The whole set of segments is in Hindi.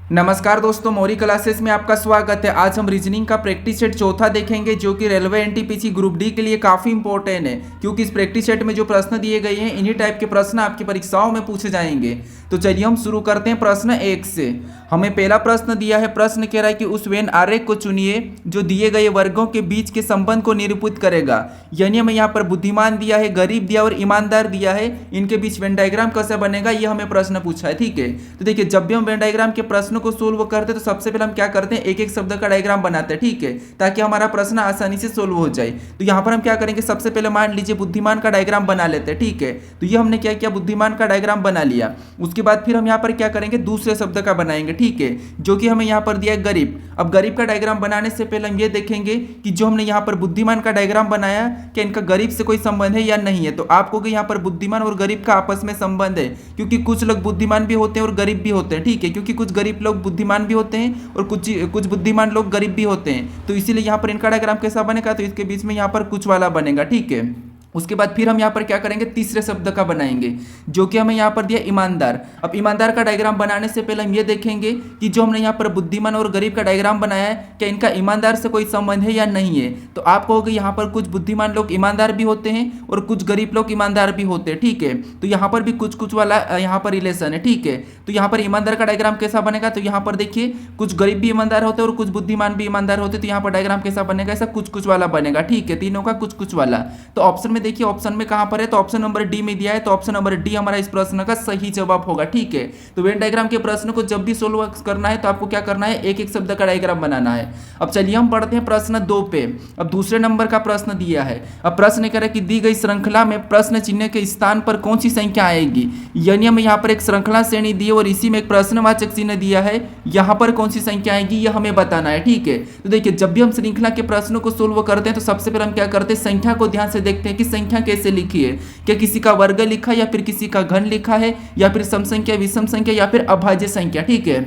नमस्कार दोस्तों, मौरी क्लासेस में आपका स्वागत है। आज हम रीजनिंग का प्रैक्टिस सेट चौथा देखेंगे, जो कि रेलवे एनटीपीसी ग्रुप डी के लिए काफ़ी इंपॉर्टेंट है, क्योंकि इस प्रैक्टिस सेट में जो प्रश्न दिए गए हैं इन्हीं टाइप के प्रश्न आपकी परीक्षाओं में पूछे जाएंगे। तो चलिए हम शुरू करते हैं प्रश्न 1 से। हमें पहला प्रश्न दिया है, प्रश्न कह रहा है कि उस वेन आरेख को चुनिए जो दिए गए वर्गों के बीच के संबंध को निरूपित करेगा। यानी हमें यहाँ पर बुद्धिमान दिया है, गरीब दिया और ईमानदार दिया है, इनके बीच वेन डायग्राम कैसे बनेगा ये हमें प्रश्न पूछा है। ठीक है, तो देखिए जब भी हम वेन डायग्राम के प्रश्न को सोल्व करते हैं तो सबसे पहले हम क्या करते हैं, एक एक शब्द का डायग्राम बनाते हैं। ठीक है, ताकि हमारा प्रश्न आसानी से सोल्व हो जाए। तो यहाँ पर हम क्या करेंगे, सबसे पहले मान लीजिए बुद्धिमान का डायग्राम बना लेते हैं। ठीक है, तो ये हमने क्या किया, बुद्धिमान का डायग्राम बना लिया। उसके बाद फिर हम यहाँ पर क्या करेंगे, दूसरे शब्द का बनाएंगे। ठीक है, जो कि हमें यहाँ पर दिया है गरीब। अब गरीब का डायग्राम बनाने से पहले हम ये देखेंगे कि जो हमने यहाँ पर बुद्धिमान का डायग्राम बनाया, क्या इनका गरीब से कोई संबंध है या नहीं है। तो आपको कि यहाँ पर बुद्धिमान और गरीब का आपस में संबंध है, क्योंकि कुछ लोग बुद्धिमान भी होते हैं और गरीब भी होते हैं। ठीक है, क्योंकि कुछ गरीब लोग बुद्धिमान भी होते हैं और कुछ बुद्धिमान लोग गरीब भी होते हैं। तो इसीलिए यहाँ पर इनका डायग्राम कैसा बनेगा, तो इसके बीच में यहाँ पर कुछ वाला बनेगा। ठीक है, उसके बाद फिर हम यहाँ पर क्या करेंगे, तीसरे शब्द का बनाएंगे, जो कि हमें यहाँ पर दिया ईमानदार। अब ईमानदार का डायग्राम बनाने से पहले हम ये देखेंगे कि जो हमने यहाँ पर बुद्धिमान और गरीब का डायग्राम बनाया है, क्या इनका ईमानदार से कोई संबंध है या नहीं है। तो आप कहोगे यहाँ पर कुछ बुद्धिमान लोग ईमानदार भी होते हैं और कुछ गरीब लोग ईमानदार भी होते हैं। ठीक है, तो यहाँ पर भी कुछ कुछ वाला यहाँ पर रिलेशन है। ठीक है, तो यहाँ पर ईमानदार का डायग्राम कैसा बनेगा, तो यहाँ पर देखिए कुछ गरीब भी ईमानदार होते हैं और कुछ बुद्धिमान भी ईमानदार होते हैं। तो यहाँ पर डायग्राम कैसा बनेगा, ऐसा कुछ कुछ वाला बनेगा। ठीक है, तीनों का कुछ कुछ वाला। तो ऑप्शन में देखिए, ऑप्शन में कहां पर है, तो ऑप्शन नंबर डी में दिया है। तो ऑप्शन नंबर डी हमारा इस प्रश्न का सही जवाब होगा। ठीक है, तो वेन डायग्राम के प्रश्न को जब भी सोल्व करना है तो आपको क्या करना है, एक एक शब्द का डायग्राम बनाना है। अब चलिए हम पढ़ते हैं प्रश्न 2 पे। अब दूसरे नंबर का प्रश्न दिया है। अब प्रश्न कह रहा है कि दी गई श्रृंखला में प्रश्न चिन्ह के स्थान पर कौन सी संख्या आएगी। यानी हमें यहाँ पर एक श्रृंखला श्रेणी दी है और इसी में एक प्रश्नवाचक चिन्ह दिया है, यहाँ पर कौन सी संख्या आएगी यह हमें बताना है। ठीक है, तो देखिए जब भी हम श्रृंखला के प्रश्नों को सोल्व करते हैं तो सबसे पहले हम क्या करते हैं, संख्या को ध्यान से देखते हैं कि संख्या कैसे लिखी है। क्या किसी का वर्ग लिखा है या फिर किसी का घन लिखा है या फिर सम संख्या, विषम संख्या या फिर अभाज्य संख्या। ठीक है,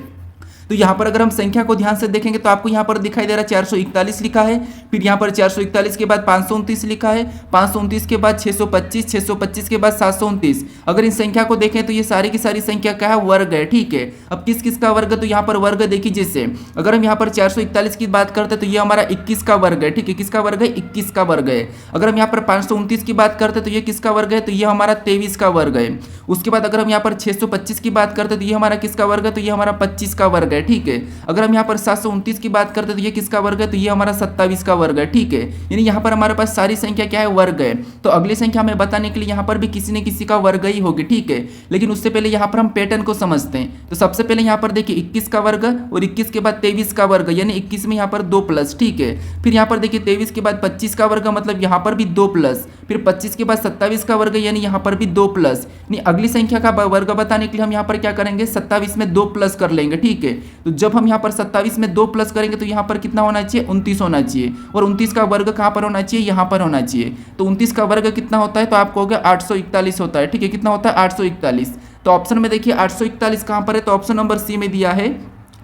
तो यहाँ पर अगर हम संख्या को ध्यान से देखेंगे तो आपको यहाँ पर दिखाई दे रहा है 441 लिखा है, फिर यहाँ पर 441 के बाद 529 लिखा है, 529 के बाद 625, 625 के बाद 729। अगर इन संख्या को देखें तो ये सारी की सारी संख्या क्या है, वर्ग है। ठीक है, अब किस किस का वर्ग, तो यहाँ पर वर्ग देखिए, जैसे अगर हम यहाँ पर 441 की बात करते हैं तो ये हमारा 21 का वर्ग है। ठीक है, किसका वर्ग है, 21 का वर्ग है। अगर हम यहाँ पर 529 की बात करते हैं तो ये किसका वर्ग है, तो ये हमारा 23 का वर्ग है। उसके बाद अगर हम यहाँ पर 625 की बात करते हैं तो ये हमारा किसका वर्ग है, तो ये हमारा 25 का वर्ग है। ठीक है, अगर हम यहाँ पर 729 की बात करते हैं तो ये किसका वर्ग है, तो ये हमारा 27 का वर्ग है। ठीक है, यानी यहाँ पर हमारे पास सारी संख्या क्या है, वर्ग है। तो अगली संख्या हमें बताने के लिए यहाँ पर भी किसी न किसी का वर्ग ही होगी। ठीक है, लेकिन उससे पहले यहाँ पर हम पैटर्न को समझते हैं। तो सबसे पहले यहाँ पर देखिए 21 का वर्ग और 21 के बाद 23 का वर्ग, यानी 21 में यहाँ पर 2 प्लस। ठीक है, फिर यहाँ पर देखिए 23 के बाद 25 का वर्ग, मतलब यहाँ पर भी 2 प्लस, फिर 25 के बाद 27 का वर्ग, यानी यहाँ पर भी 2 प्लस। यानी अगली संख्या का वर्ग बताने के लिए हम यहाँ पर क्या करेंगे, 27 में 2 प्लस कर लेंगे। ठीक है, तो जब हम यहाँ पर 27 में 2 प्लस करेंगे तो यहाँ पर कितना होना चाहिए, 29 होना चाहिए। और 29 का वर्ग कहाँ पर होना चाहिए, यहाँ पर होना चाहिए। तो 29 का वर्ग कितना होता है, तो आपको हो गया 841 होता है। ठीक है, कितना होता है, 841। तो ऑप्शन में देखिए 841 कहाँ पर है, तो ऑप्शन नंबर सी में दिया है।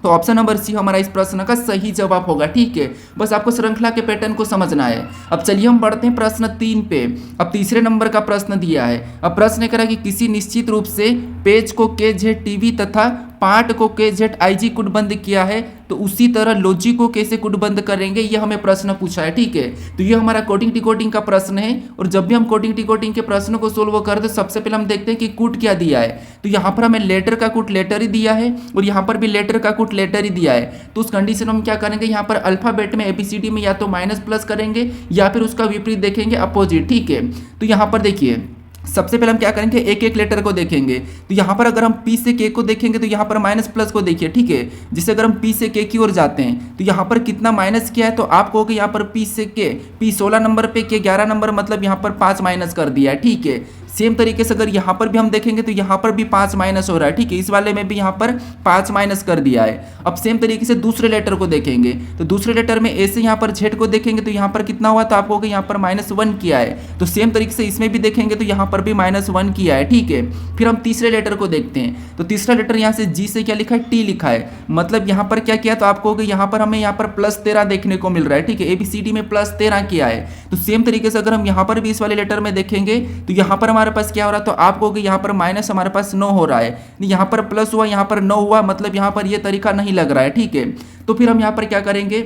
तो ऑप्शन नंबर सी हमारा इस प्रश्न का सही जवाब होगा। ठीक है, बस आपको श्रृंखला के पैटर्न को समझना है। अब चलिए हम बढ़ते हैं प्रश्न 3 पे। अब तीसरे नंबर का प्रश्न दिया है। अब प्रश्न कह रहा है कि किसी निश्चित रूप से पेज को KZ टीवी तथा पार्ट को KZ IG कुटबंद किया है, तो उसी तरह लॉजिक को कैसे कुटबंद करेंगे, ये हमें प्रश्न पूछा है। ठीक है, तो ये हमारा कोडिंग डिकोडिंग का प्रश्न है। और जब भी हम कोडिंग डिकोडिंग के प्रश्न को सोल्व करते हैं सबसे पहले हम देखते हैं कि कूट क्या दिया है। तो यहाँ पर हमें लेटर का कूट लेटर ही दिया है और यहाँ पर भी लेटर का कूट लेटर ही दिया है। तो उस कंडीशन में हम क्या करेंगे, यहाँ पर अल्फाबेट में ABCD में या तो माइनस प्लस करेंगे या फिर उसका विपरीत देखेंगे, अपोजिट। ठीक है, तो यहाँ पर देखिए सबसे पहले हम क्या करेंगे, एक एक लेटर को देखेंगे। तो यहाँ पर अगर हम P से K को देखेंगे तो यहाँ पर माइनस प्लस को देखिए। ठीक है, जिससे अगर हम P से K की ओर जाते हैं तो यहाँ पर कितना माइनस किया है, तो आप कहोगे यहाँ पर P से K, P 16 नंबर पे K 11 नंबर, मतलब यहाँ पर 5 माइनस कर दिया है। ठीक है, सेम तरीके से अगर यहाँ पर भी हम देखेंगे तो यहाँ पर भी 5 माइनस हो रहा है। ठीक है, इस वाले में भी यहाँ पर 5 माइनस कर दिया है। अब सेम तरीके से दूसरे लेटर को देखेंगे तो दूसरे लेटर में ऐसे यहाँ पर Z को देखेंगे तो यहाँ पर कितना हुआ, तो आप कहोगे यहाँ पर -1 किया है। तो सेम तरीके से इसमें भी देखेंगे तो यहाँ पर भी -1 किया है। ठीक है, फिर हम तीसरे लेटर को देखते हैं। तो तीसरा लेटर यहाँ से G से क्या लिखा है, T लिखा है, मतलब यहाँ पर क्या किया, तो आप कहोगे यहाँ पर हमें यहाँ पर +13 देखने को मिल रहा है। ठीक है, ABCD में +13 किया है। तो सेम तरीके से अगर हम यहाँ पर भी इस वाले लेटर में देखेंगे तो यहाँ पर हमारे पास क्या हो रहा है, तो आप कहोगे यहाँ पर माइनस हमारे पास 9 हो रहा है, यहाँ पर प्लस हुआ, यहाँ पर 9 हुआ, मतलब यहाँ पर ये तरीका नहीं लग रहा है। ठीक है, तो फिर हम यहाँ पर क्या करेंगे,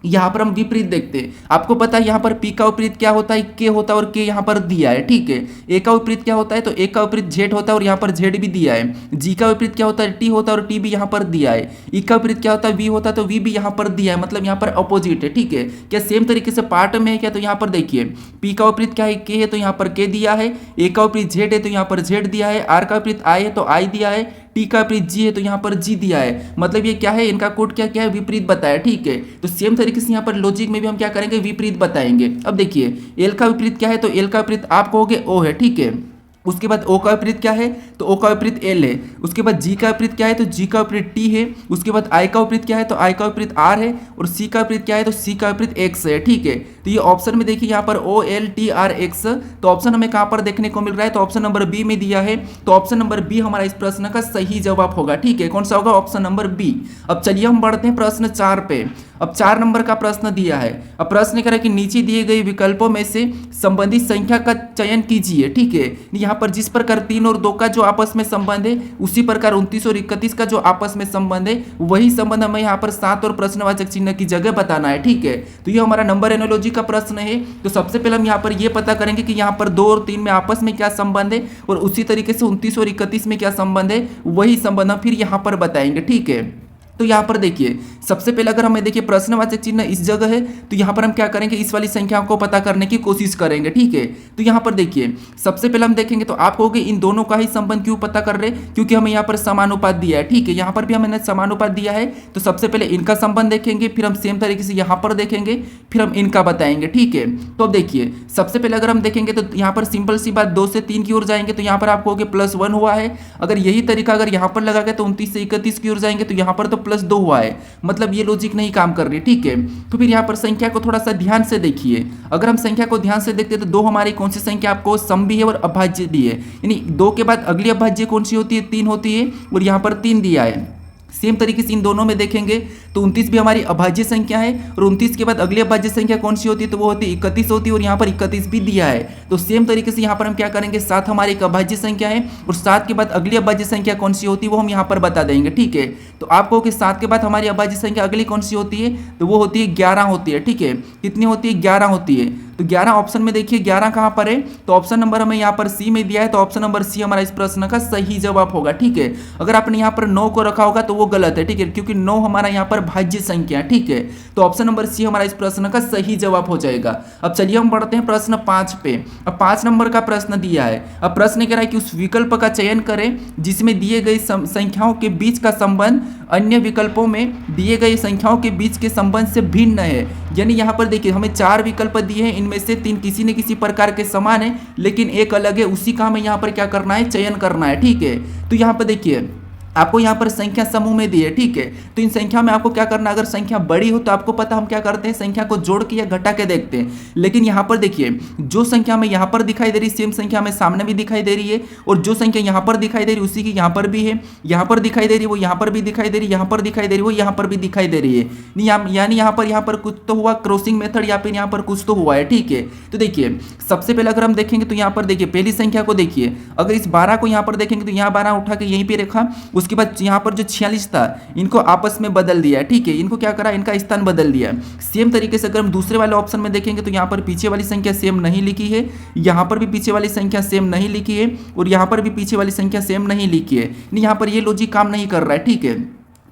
यहाँ पर हम विपरीत देखते हैं। आपको पता है यहाँ पर पी का विपरीत क्या होता है, के होता है, और के यहाँ पर दिया है। ठीक है, ए का विपरीत क्या होता है, तो ए का विपरीत जेड होता है और यहाँ पर जेड भी दिया है। जी का विपरीत क्या होता है, टी होता है और टी भी यहाँ पर दिया है। ई का विपरीत क्या होता है, वी होता है, तो वी भी यहाँ पर दिया है, मतलब यहाँ पर अपोजिट है। ठीक है, क्या सेम तरीके से पार्ट में है क्या, तो यहाँ पर देखिए पी का विपरीत क्या है, के है, तो यहाँ पर के दिया है। ए का विपरीत जेड है, तो यहाँ पर जेड दिया है। आर का विपरीत आई है, तो आई दिया है। टी का विपरीत जी है, तो यहाँ पर जी दिया है। मतलब ये क्या है, इनका कोड क्या क्या है, विपरीत बताया। ठीक है, तो सेम तरीके से यहाँ पर लॉजिक में भी हम क्या करेंगे, विपरीत बताएंगे। अब देखिए एल का विपरीत क्या है, तो एल का विपरीत आप कहोगे ओ है। ठीक है, उसके बाद ओ का विपरीत क्या है, तो ओ का विपरीत एल है। उसके बाद जी का विपरीत क्या है, तो जी का विपरीत टी है। उसके बाद आई का विपरीत क्या है, तो आई का विपरीत आर है। और सी का विपरीत क्या है, तो सी का विपरीत एक्स है। ठीक है, तो ये ऑप्शन में देखिए यहाँ पर O L T R X, तो ऑप्शन हमें कहाँ पर देखने को मिल रहा है, तो ऑप्शन नंबर बी में दिया है। तो ऑप्शन नंबर बी हमारा इस प्रश्न का सही जवाब होगा। ठीक है, कौन सा होगा, ऑप्शन नंबर बी। अब चलिए हम बढ़ते हैं प्रश्न 4 पे। अब 4 नंबर का प्रश्न दिया है। अब प्रश्न कह रहा है कि नीचे दिए गए विकल्पों में से संबंधित संख्या का चयन कीजिए। ठीक है, यहाँ पर जिस प्रकार 3 और 2 का जो आपस में संबंध है, उसी प्रकार 29 और 31 का जो आपस में संबंध है, वही संबंध हमें यहाँ पर 7 और प्रश्नवाचक चिन्ह की जगह बताना है। ठीक है, तो ये हमारा नंबर एनोलॉजी का प्रश्न है। तो सबसे पहले हम यहाँ पर ये पता करेंगे कि यहाँ पर 2 और 3 में आपस में क्या संबंध है, और उसी तरीके से 29 और 31 में क्या संबंध है, वही संबंध हम फिर यहाँ पर बताएंगे। ठीक है, तो यहाँ पर देखिए सबसे पहले अगर हमें देखिए प्रश्नवाचक चिन्ह इस जगह है, तो यहाँ पर हम क्या करेंगे, इस वाली संख्या को पता करने की कोशिश करेंगे। ठीक है, तो यहाँ पर देखिए सबसे पहले हम देखेंगे, तो आप कहोगे इन दोनों का ही संबंध क्यों पता कर रहे, क्योंकि हमें यहाँ पर समानुपात दिया है। ठीक है, यहाँ पर भी हमें समानुपात दिया है, तो सबसे पहले इनका संबंध देखेंगे, फिर हम सेम तरीके से यहाँ पर देखेंगे, फिर हम इनका बताएंगे। ठीक है, तो अब देखिए सबसे पहले अगर हम देखेंगे, तो यहाँ पर सिंपल सी बात 2 से 3 की ओर जाएंगे, तो यहाँ पर आप कहोगे +1 हुआ है। अगर यही तरीका अगर यहाँ पर लगा गया, तो 29 से 31 की ओर जाएंगे, तो यहाँ पर तो +2 हुआ है, मतलब ये लॉजिक नहीं काम कर रही। ठीक है, तो फिर यहाँ पर संख्या को थोड़ा सा ध्यान से देखिए। अगर हम संख्या को ध्यान से देखते हैं, तो 2 हमारी कौन सी संख्या आपको सम भी है और अभाज्य भी है, यानी 2 के बाद अगली अभाज्य कौन सी होती है, 3 होती है, और यहाँ पर 3 दिया है। सेम तरीके से इन दोनों में देखेंगे, तो 29 भी हमारी अभाज्य संख्या है, और 29 के बाद अगली अभाज्य संख्या कौन सी होती है, तो वो होती है 31 होती है, और यहाँ पर 31 भी दिया है। तो सेम तरीके से यहाँ पर हम क्या करेंगे, 7 हमारी एक अभाज्य संख्या है, और 7 के बाद अगली अभाज्य संख्या कौन सी होती है, वो हम यहाँ पर बता देंगे। ठीक है, तो आप कहो कि 7 के बाद हमारी अभाज्य संख्या अगली कौन सी होती है, तो वो होती है 11 होती है। ठीक है, कितनी होती है, 11 होती है। तो 11 ऑप्शन में देखिए 11 कहाँ पर है, तो ऑप्शन नंबर हमें यहाँ पर सी में दिया है, तो ऑप्शन नंबर सी हमारा इस प्रश्न का सही जवाब होगा। ठीक है, अगर आपने यहाँ पर 9 को रखा होगा तो वो गलत है। ठीक है, क्योंकि 9 हमारा यहाँ पर भाज्य संख्या है। ठीक है, तो ऑप्शन नंबर सी हमारा इस प्रश्न का सही जवाब हो जाएगा। अब चलिए हम बढ़ते हैं प्रश्न 5 पे। अब 5 नंबर का प्रश्न दिया है। अब प्रश्न कह रहा है कि उस विकल्प का चयन करें जिसमें दिए गए संख्याओं के बीच का संबंध अन्य विकल्पों में दिए गए संख्याओं के बीच के संबंध से भिन्न है। यानी यहाँ पर देखिए हमें 4 विकल्प दिए हैं, इनमें से 3 किसी न किसी प्रकार के समान है, लेकिन एक अलग है, उसी का हमें यहाँ पर क्या करना है, चयन करना है। ठीक है, तो यहाँ पर देखिए आपको यहाँ पर संख्या समूह में दी है। ठीक है, तो इन संख्या में आपको क्या करना है, अगर संख्या बड़ी हो तो आपको पता हम क्या करते हैं, संख्या को जोड़ के या घटा के देखते हैं। लेकिन यहाँ पर देखिए जो संख्या हमें यहाँ पर दिखाई दे रही, सेम संख्या हमें सामने भी दिखाई दे रही है, और जो संख्या यहाँ पर दिखाई दे रही उसी की यहाँ पर भी है, यहाँ पर दिखाई दे रही है वो यहाँ पर भी दिखाई दे रही है, यहाँ पर दिखाई दे रही है वो यहाँ पर भी दिखाई दे रही है। यानी यहाँ पर कुछ तो हुआ क्रॉसिंग मेथड, या फिर यहाँ पर कुछ तो हुआ है। ठीक है, तो देखिए सबसे पहले अगर हम देखेंगे, तो यहाँ पर देखिए पहली संख्या को देखिए, अगर इस 12 को यहाँ पर देखेंगे, तो यहाँ 12 उठा के यहीं पे रखा, उसके बाद यहाँ पर जो 46 था इनको आपस में बदल दिया। ठीक है, इनको क्या करा, इनका स्थान बदल दिया। सेम तरीके से अगर हम दूसरे वाले ऑप्शन में देखेंगे, तो यहाँ पर पीछे वाली संख्या सेम नहीं लिखी है, यहाँ पर भी पीछे वाली संख्या सेम नहीं लिखी है, और यहाँ पर भी पीछे वाली संख्या सेम नहीं लिखी है। यहाँ पर ये लॉजिक काम नहीं कर रहा है। ठीक है,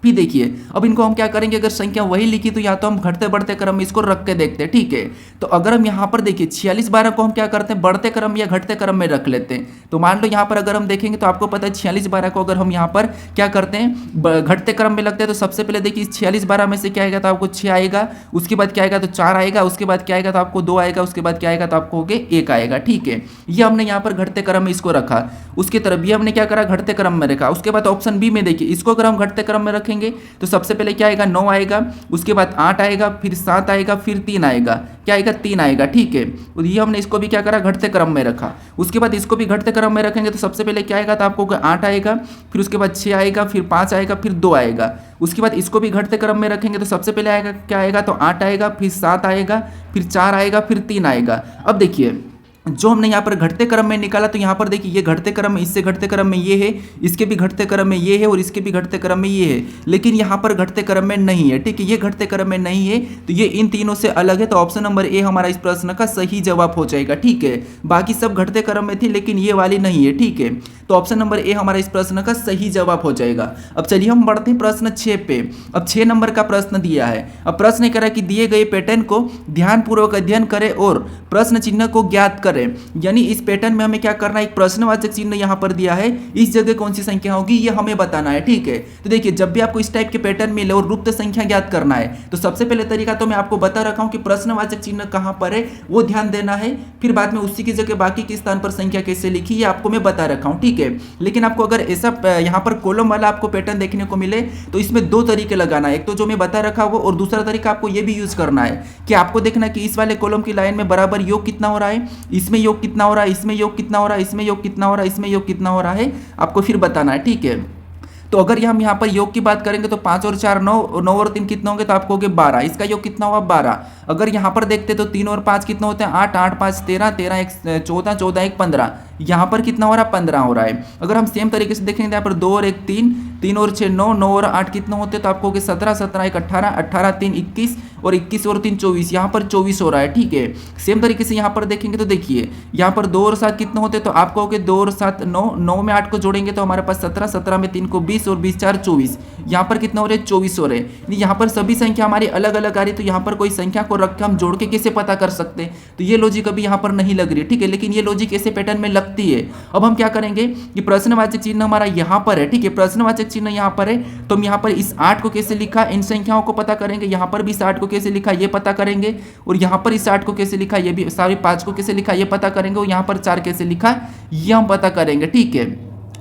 फिर देखिए अब इनको हम क्या करेंगे, अगर संख्या वही लिखी तो या तो हम घटते बढ़ते क्रम में इसको रख के देखते हैं। ठीक है, तो अगर हम यहाँ पर देखिए 46 12 को हम क्या करते हैं, बढ़ते क्रम या घटते क्रम में रख लेते हैं। तो मान लो यहाँ पर अगर हम देखेंगे, तो आपको पता है 46 12 को अगर हम यहाँ पर क्या करते हैं, घटते क्रम में लगते हैं, तो सबसे पहले देखिए 46 12 में से क्या आएगा, तो आपको 6 आएगा, उसके बाद क्या आएगा, तो 4 आएगा, उसके बाद क्या आएगा, तो आपको 2 आएगा, उसके बाद क्या आएगा, तो आपको 1 आएगा। ठीक है, ये हमने यहाँ पर घटते क्रम में इसको रखा। उसकी तरफ भी हमने क्या करा, घटते क्रम में रखा। उसके बाद ऑप्शन बी में देखिए, इसको अगर हम घटते क्रम में रखेंगे, तो सबसे पहले क्या आएगा, 9 आएगा, उसके बाद 8 आएगा, फिर 7 आएगा, फिर 3 आएगा, क्या आएगा, 3 आएगा। ठीक है, और ये हमने इसको भी क्या करा, घटते क्रम में रखा। उसके बाद इसको भी घटते क्रम में रखेंगे, तो सबसे पहले क्या आएगा, तो आपको 8 आएगा, फिर उसके बाद 6 आएगा, फिर 5 आएगा, फिर 2 आएगा। उसके बाद इसको भी घटते क्रम में रखेंगे, तो सबसे पहले आएगा क्या आएगा, तो 8 आएगा, फिर 7 आएगा, फिर 4 आएगा, फिर 3 आएगा। अब देखिए जो हमने यहाँ पर घटते क्रम में निकाला, तो यहाँ पर देखिए ये घटते क्रम में, इससे घटते क्रम में ये है, इसके भी घटते क्रम में ये है और इसके भी घटते क्रम में ये है, लेकिन यहाँ पर घटते क्रम में नहीं है। ठीक है, ये घटते क्रम में नहीं है, तो ये इन तीनों से अलग है। तो ऑप्शन नंबर ए हमारा इस प्रश्न का सही जवाब हो जाएगा। ठीक है, बाकी सब घटते क्रम में थी लेकिन ये वाली नहीं है। ठीक है, तो ऑप्शन नंबर ए हमारा इस प्रश्न का सही जवाब हो जाएगा। अब चलिए हम बढ़ते हैं प्रश्न 6 पे। अब 6 नंबर का प्रश्न दिया है। अब प्रश्न ये कह रहा है कि दिए गए पैटर्न को ध्यानपूर्वक अध्ययन करें और प्रश्न चिन्ह को ज्ञात करें। यानी इस पैटर्न में हमें क्या करना है, एक प्रश्नवाचक चिन्ह यहाँ पर दिया है, इस जगह कौन सी संख्या होगी ये हमें बताना है। ठीक है, तो देखिए जब भी आपको इस टाइप के पैटर्न मिले और गुप्त संख्या ज्ञात करना है, तो सबसे पहले तरीका तो मैं आपको बता रखा हूं कि प्रश्नवाचक चिन्ह कहां पर है वो ध्यान देना है, फिर बाद में उसी की जगह बाकी के स्थान पर संख्या कैसे लिखी ये आपको मैं बता रखा हूं। ठीक है, लेकिन आपको अगर ऐसा यहाँ पर कॉलम वाला आपको पैटर्न देखने को मिले तो इसमें दो तरीके लगाना है, एक तो जो मैं बता रखा हूं और दूसरा तरीका आपको ये भी यूज करना है कि आपको देखना कि इस वाले कॉलम की लाइन में बराबर योग कितना हो रहा है, इसमें योग कितना हो रहा है, इसमें योग कितना हो रहा है, इसमें योग कितना हो रहा है, इसमें योग कितना हो रहा है, आपको फिर बताना है। ठीक है, तो अगर हम यहाँ पर योग की बात करेंगे तो 5 और 4 9, और 9 और 3 कितने होंगे, तो आपको होंगे 12, इसका योग कितना हुआ 12। अगर यहाँ पर देखते तो 3 और 5 कितने होते हैं 8, 8 5 13, 13 1 14, 14 1 15, यहाँ पर कितना हो रहा है 15 हो रहा है। अगर हम सेम तरीके से देखेंगे यहाँ पर 2 और 1 3, 3 और 6 9, 9 और 8 कितने होते हैं, तो आपको होंगे 17, 17 1 18, 18 3 21 और 21 और 3 24, यहाँ पर 24 हो रहा है। ठीक है, सेम तरीके से यहाँ पर देखेंगे तो देखिए यहाँ पर 2 और 7 कितने होते हैं, तो आपको होंगे 2 और 7 9, 9 में 8 को जोड़ेंगे तो हमारे पास 17, 17 में 3 को 20 और 20 4 24, यहाँ पर कितना हो रहे हैं 24 हो रहे हैं। यहाँ पर सभी संख्या हमारी अलग अलग आ रही है, तो यहाँ पर कोई संख्या को रख के हम जोड़ के कैसे पता कर सकते हैं, तो ये लॉजिक अभी यहाँ पर नहीं लग रही है। ठीक है, लेकिन ये लॉजिक ऐसे पैटर्न में लगती है। अब हम क्या करेंगे कि प्रश्नवाचक चिन्ह हमारा यहाँ पर है। ठीक है, प्रश्नवाचक चिन्ह यहाँ पर है, तो हम यहाँ पर इस 8 को कैसे लिखा इन संख्याओं को पता करेंगे, यहाँ पर भी इस 8 को कैसे लिखा ये पता करेंगे, और यहाँ पर इस 8 को कैसे लिखा ये भी, सॉरी 5 को कैसे लिखा ये पता करेंगे, और यहाँ पर 4 कैसे लिखा ये हम पता करेंगे। ठीक है,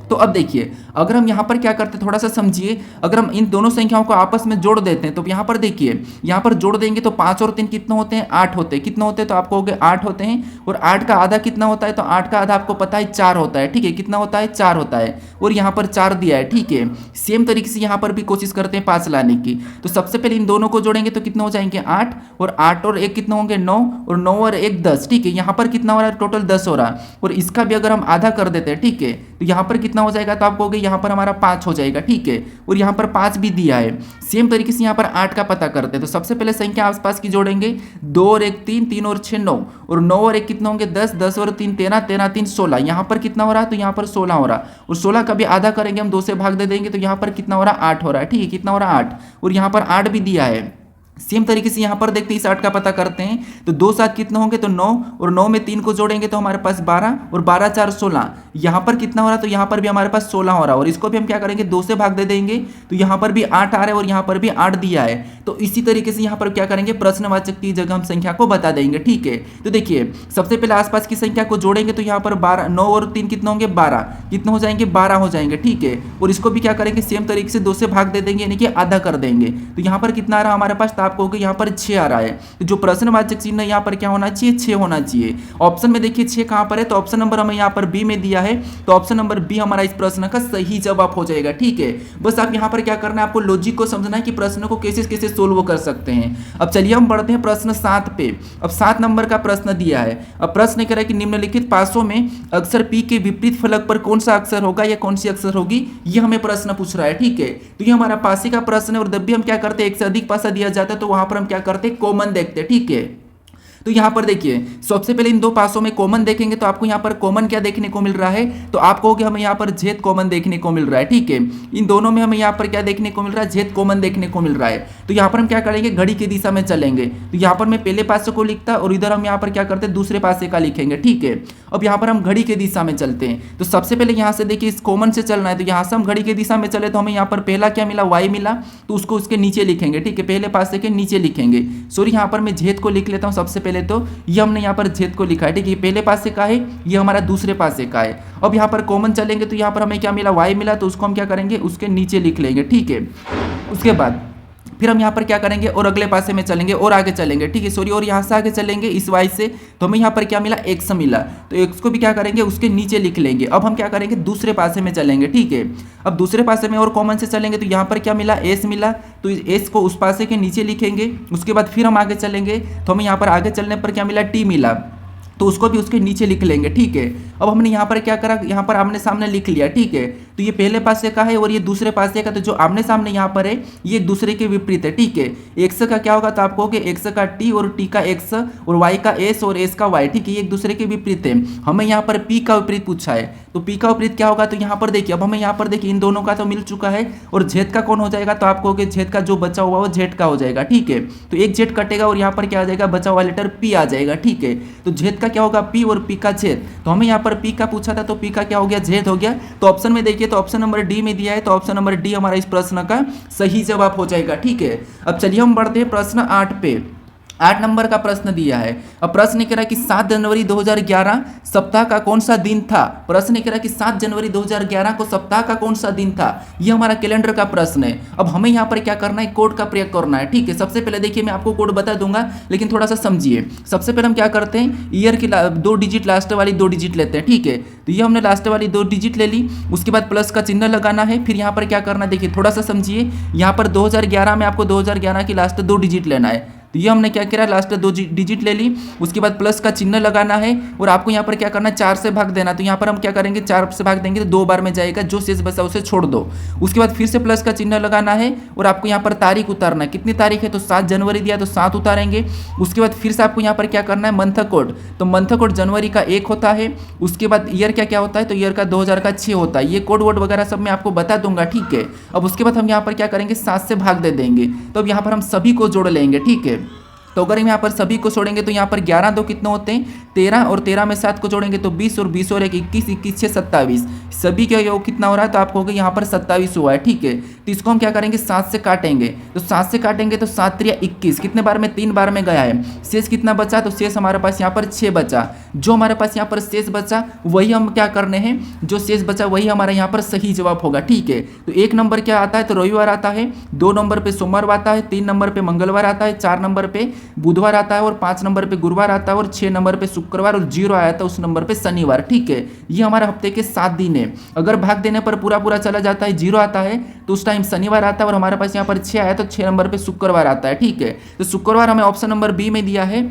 तो अब देखिए अगर हम यहाँ पर क्या करते हैं थोड़ा सा समझिए, अगर हम इन दोनों संख्याओं को आपस में जोड़ देते हैं तो यहाँ पर देखिए यहाँ पर जोड़ देंगे तो 5 और 3 कितने होते हैं 8 होते हैं, कितने होते हैं तो आपको हो गए 8 होते हैं, और 8 का आधा कितना होता है, तो 8 का आधा आपको पता है 4 होता है। ठीक है, कितना होता है 4 होता है, और यहाँ पर 4 दिया है। ठीक है, सेम तरीके से यहाँ पर भी कोशिश करते हैं 5 लाने की, तो सबसे पहले इन दोनों को जोड़ेंगे तो कितने हो जाएंगे 8, और 8 और 1 कितने होंगे 9, और 9 और 1 10। ठीक है, यहाँ पर कितना हो रहा है टोटल 10 हो रहा है, और इसका भी अगर हम आधा कर देते हैं ठीक है तो यहाँ पर कितना हो जाएगा, तो आपको हो गया यहाँ पर हमारा 5 हो जाएगा। ठीक है, और यहाँ पर 5 भी दिया है। सेम तरीके से यहाँ पर 8 का पता करते हैं, तो सबसे पहले संख्या आसपास की जोड़ेंगे, 2 और 1 3, 3 और 6 9, और 9 और 1 कितने होंगे 10, 10 और 3 13, 13 3 16, यहाँ पर कितना हो रहा है, तो यहाँ पर 16 हो रहा है, और 16 का भी आधा करेंगे हम 2 से भाग दे देंगे तो यहाँ पर कितना हो रहा है 8 हो रहा है। ठीक है, कितना हो रहा है 8, और यहाँ पर 8 भी दिया है। सेम तरीके से यहाँ पर देखते हैं इस 8 का पता करते हैं, तो 2 7 कितने होंगे, तो 9, और 9 में 3 को जोड़ेंगे तो हमारे पास 12, और 12 4 16, यहाँ पर कितना हो रहा है, तो यहाँ पर भी हमारे पास 16 हो रहा है, और इसको भी हम क्या करेंगे 2 से भाग दे देंगे तो यहाँ पर भी 8 आ रहा है, और यहाँ पर भी 8 दिया है। तो इसी तरीके से यहाँ पर क्या करेंगे प्रश्नवाचक की जगह हम संख्या को बता देंगे। ठीक है, तो देखिए सबसे पहले आसपास की संख्या को जोड़ेंगे तो यहाँ पर 12, 9 और 3 कितने होंगे 12, कितने हो जाएंगे 12 हो जाएंगे। ठीक है, और इसको भी क्या करेंगे सेम तरीके से 2 से भाग दे देंगे यानी कि आधा कर देंगे, तो यहाँ पर कितना आ रहा है हमारे पास, तो आपको होगा यहाँ पर 6 आ रहा है। तो जो प्रश्नवाचक चिन्ह यहाँ पर क्या होना चाहिए 6 होना चाहिए। ऑप्शन में देखिए 6 कहां पर है, तो ऑप्शन नंबर हमें यहाँ पर बी में दिया है, तो ऑप्शन नंबर बी हमारा इस प्रश्न का सही जवाब हो जाएगा। ठीक है, बस आप यहाँ पर क्या करना है आपको लॉजिक को समझना है कि प्रश्न को कैसे कैसे सोल्व कर सकते हैं। अब चलिए हम बढ़ते हैं प्रश्न 7 पे। अब 7 नंबर का प्रश्न दिया है। अब प्रश्न कह रहा है कि निम्नलिखित पासों में अक्षर पी के विपरीत फलक पर कौन सा अक्षर होगा या कौन सी अक्षर होगी, ये हमें प्रश्न पूछ रहा है। ठीक है, तो ये हमारा पासे का प्रश्न है, और जब भी हम क्या करते हैं एक से अधिक पासा दिया जाता है तो वहां पर हम क्या करते हैं कॉमन देखते हैं। ठीक है, तो यहां पर देखिए सबसे पहले इन दो पासों में कॉमन देखेंगे तो आपको यहां पर कॉमन क्या देखने को मिल रहा है, तो आप कहोगे हमें यहां पर जेड कॉमन देखने को मिल रहा है। ठीक है, इन दोनों में हमें यहां पर क्या देखने को मिल रहा है, जेड कॉमन देखने को मिल रहा है। तो यहां पर हम क्या करेंगे घड़ी की दिशा में चलेंगे, तो यहां पर मैं पहले पासे को लिखता और इधर हम यहां पर क्या करते हैं दूसरे पासे का लिखेंगे। ठीक है, अब यहां पर हम घड़ी की दिशा में चलते हैं, तो सबसे पहले यहां से देखिए इस कॉमन से चलना है, तो यहां से हम घड़ी की दिशा में चले तो हमें यहां पर पहला क्या मिला वाई मिला, तो उसको उसके नीचे लिखेंगे। ठीक है, पहले पासे के नीचे लिखेंगे। सॉरी यहां पर मैं जेड को लिख लेता हूं सबसे पहले, तो ये हमने यहाँ पर जेड को लिखा है। ठीक है, पहले पासे का है, ये हमारा दूसरे पासे का है। अब यहाँ पर कॉमन चलेंगे तो यहाँ पर हमें क्या मिला वाई मिला, तो उसको हम क्या करेंगे उसके नीचे लिख लेंगे। ठीक है, उसके बाद फिर हम यहाँ पर क्या करेंगे और अगले पासे में चलेंगे और आगे चलेंगे। ठीक है, सॉरी और यहाँ से आगे चलेंगे इस वाई से, तो हमें यहाँ पर क्या मिला एक्स मिला, तो एक्स को भी क्या करेंगे उसके नीचे लिख लेंगे। अब हम क्या करेंगे दूसरे पासे में चलेंगे। ठीक है, अब दूसरे पासे में और कॉमन से चलेंगे तो यहाँ पर क्या मिला एस मिला, तो एस को उस पासे के नीचे लिखेंगे। उसके बाद फिर हम आगे चलेंगे तो हमें यहाँ पर आगे चलने पर क्या मिला टी मिला, तो उसको भी उसके नीचे लिख लेंगे, ठीक है। अब हमने यहाँ पर क्या करा, यहाँ पर आमने सामने लिख लिया, ठीक है। तो ये पहले पासे का है और ये दूसरे पासे का, तो जो आमने सामने यहाँ पर है ये एक दूसरे के विपरीत है, ठीक है। एक्स का क्या होगा, तो आप कहोगे एक्स का टी और टी का एक्स और वाई का एस और एस का वाई, ठीक है। ये एक दूसरे के विपरीत है। हमें यहाँ पर पी का विपरीत पूछा है, तो पी का विपरीत क्या होगा, तो यहाँ पर देखिए, अब हमें यहाँ पर देखिए इन दोनों का तो मिल चुका है और जेड का कौन हो जाएगा, तो आप कहोगे जेड का जो बचा हुआ वो जेड का हो जाएगा, ठीक है। तो एक जेड कटेगा और यहाँ पर क्या आ जाएगा, बचा हुआ लेटर पी आ जाएगा, ठीक है। तो जेड का क्या होगा, पी और पी का जेड, तो हमें यहाँ पर पी का पूछा था तो पी का क्या हो गया, जेड हो गया। तो ऑप्शन में देखिए, तो ऑप्शन नंबर डी में दिया है, तो ऑप्शन नंबर डी हमारा इस प्रश्न का सही जवाब हो जाएगा, ठीक है। अब चलिए हम बढ़ते हैं प्रश्न 8 पे। 8 नंबर का प्रश्न दिया है। अब प्रश्न कह रहा है कि 7 जनवरी 2011 सप्ताह का कौन सा दिन था। प्रश्न कह रहा है कि 7 जनवरी 2011 को सप्ताह का कौन सा दिन था। ये हमारा कैलेंडर का प्रश्न है। अब हमें यहाँ पर क्या करना है, कोड का प्रयोग करना है, ठीक है। सबसे पहले देखिए मैं आपको कोड बता दूंगा, लेकिन थोड़ा सा समझिए। सबसे पहले हम क्या करते हैं, ईयर की 2 डिजिट लास्ट वाली 2 डिजिट लेते हैं, ठीक है। तो ये हमने लास्ट वाली 2 डिजिट ले ली, उसके बाद प्लस का चिन्ह लगाना है। फिर यहाँ पर क्या करना है, देखिए थोड़ा सा समझिए। यहाँ पर 2011 में आपको 2011 की लास्ट 2 डिजिट लेना है। तो ये हमने क्या किया, लास्ट 2 डिजिट ले ली, उसके बाद प्लस का चिन्ह लगाना है और आपको यहाँ पर क्या करना है, 4 से भाग देना। तो यहाँ पर हम क्या करेंगे, 4 से भाग देंगे तो 2 बार में जाएगा, जो शेष बचा उसे छोड़ दो। उसके बाद फिर से प्लस का चिन्ह लगाना है और आपको यहाँ पर तारीख उतारना है। कितनी तारीख है, तो 7 जनवरी दिया तो 7 उतारेंगे। उसके बाद फिर से आपको यहाँ पर क्या करना है, मंथ कोड। तो मंथ कोड जनवरी का 1 होता है। उसके बाद ईयर क्या क्या होता है, तो ईयर का 2000 का 6 होता है। ये कोड वोड वगैरह सब मैं आपको बता दूंगा, ठीक है। अब उसके बाद हम यहाँ पर क्या करेंगे, 7 से भाग दे देंगे। तो अब यहाँ पर हम सभी को जोड़ लेंगे, ठीक है। तो अगर हम यहाँ पर सभी को छोड़ेंगे तो यहाँ पर 11 2 कितने होते हैं, 13 और 13 में 7 को जोड़ेंगे तो 20 और 20 और 1 21, 21 6 27। सभी का योग कितना हो रहा है, तो आपको यहाँ पर 27 हुआ है, ठीक है। तो इसको हम क्या करेंगे, 7 से काटेंगे। तो 7 से काटेंगे तो 7 3 21, कितने बार में, 3 बार में गया है। शेष कितना बचा, तो शेष हमारे पास यहाँ पर 6 बचा। जो हमारे पास यहाँ पर शेष बचा वही हम क्या करने हैं, जो शेष बचा वही हमारा यहाँ पर सही जवाब होगा, ठीक है। तो 1 नंबर क्या आता है, तो रविवार आता है। 2 नंबर पे सोमवार आता है। 3 नंबर पे मंगलवार आता है। 4 नंबर पे बुधवार आता है और 5 नंबर पे गुरुवार आता है और 6 नंबर पे शुक्रवार और 0 आया था उस नंबर पे शनिवार, ठीक है। ये हमारे हफ्ते के 7 दिन है। अगर भाग देने पर पूरा पूरा चला जाता है, 0 आता है तो उस टाइम शनिवार आता है और हमारे पास यहाँ पर 6 आया तो 6 नंबर पे शुक्रवार आता है, ठीक है। तो शुक्रवार हमें ऑप्शन नंबर बी में दिया है।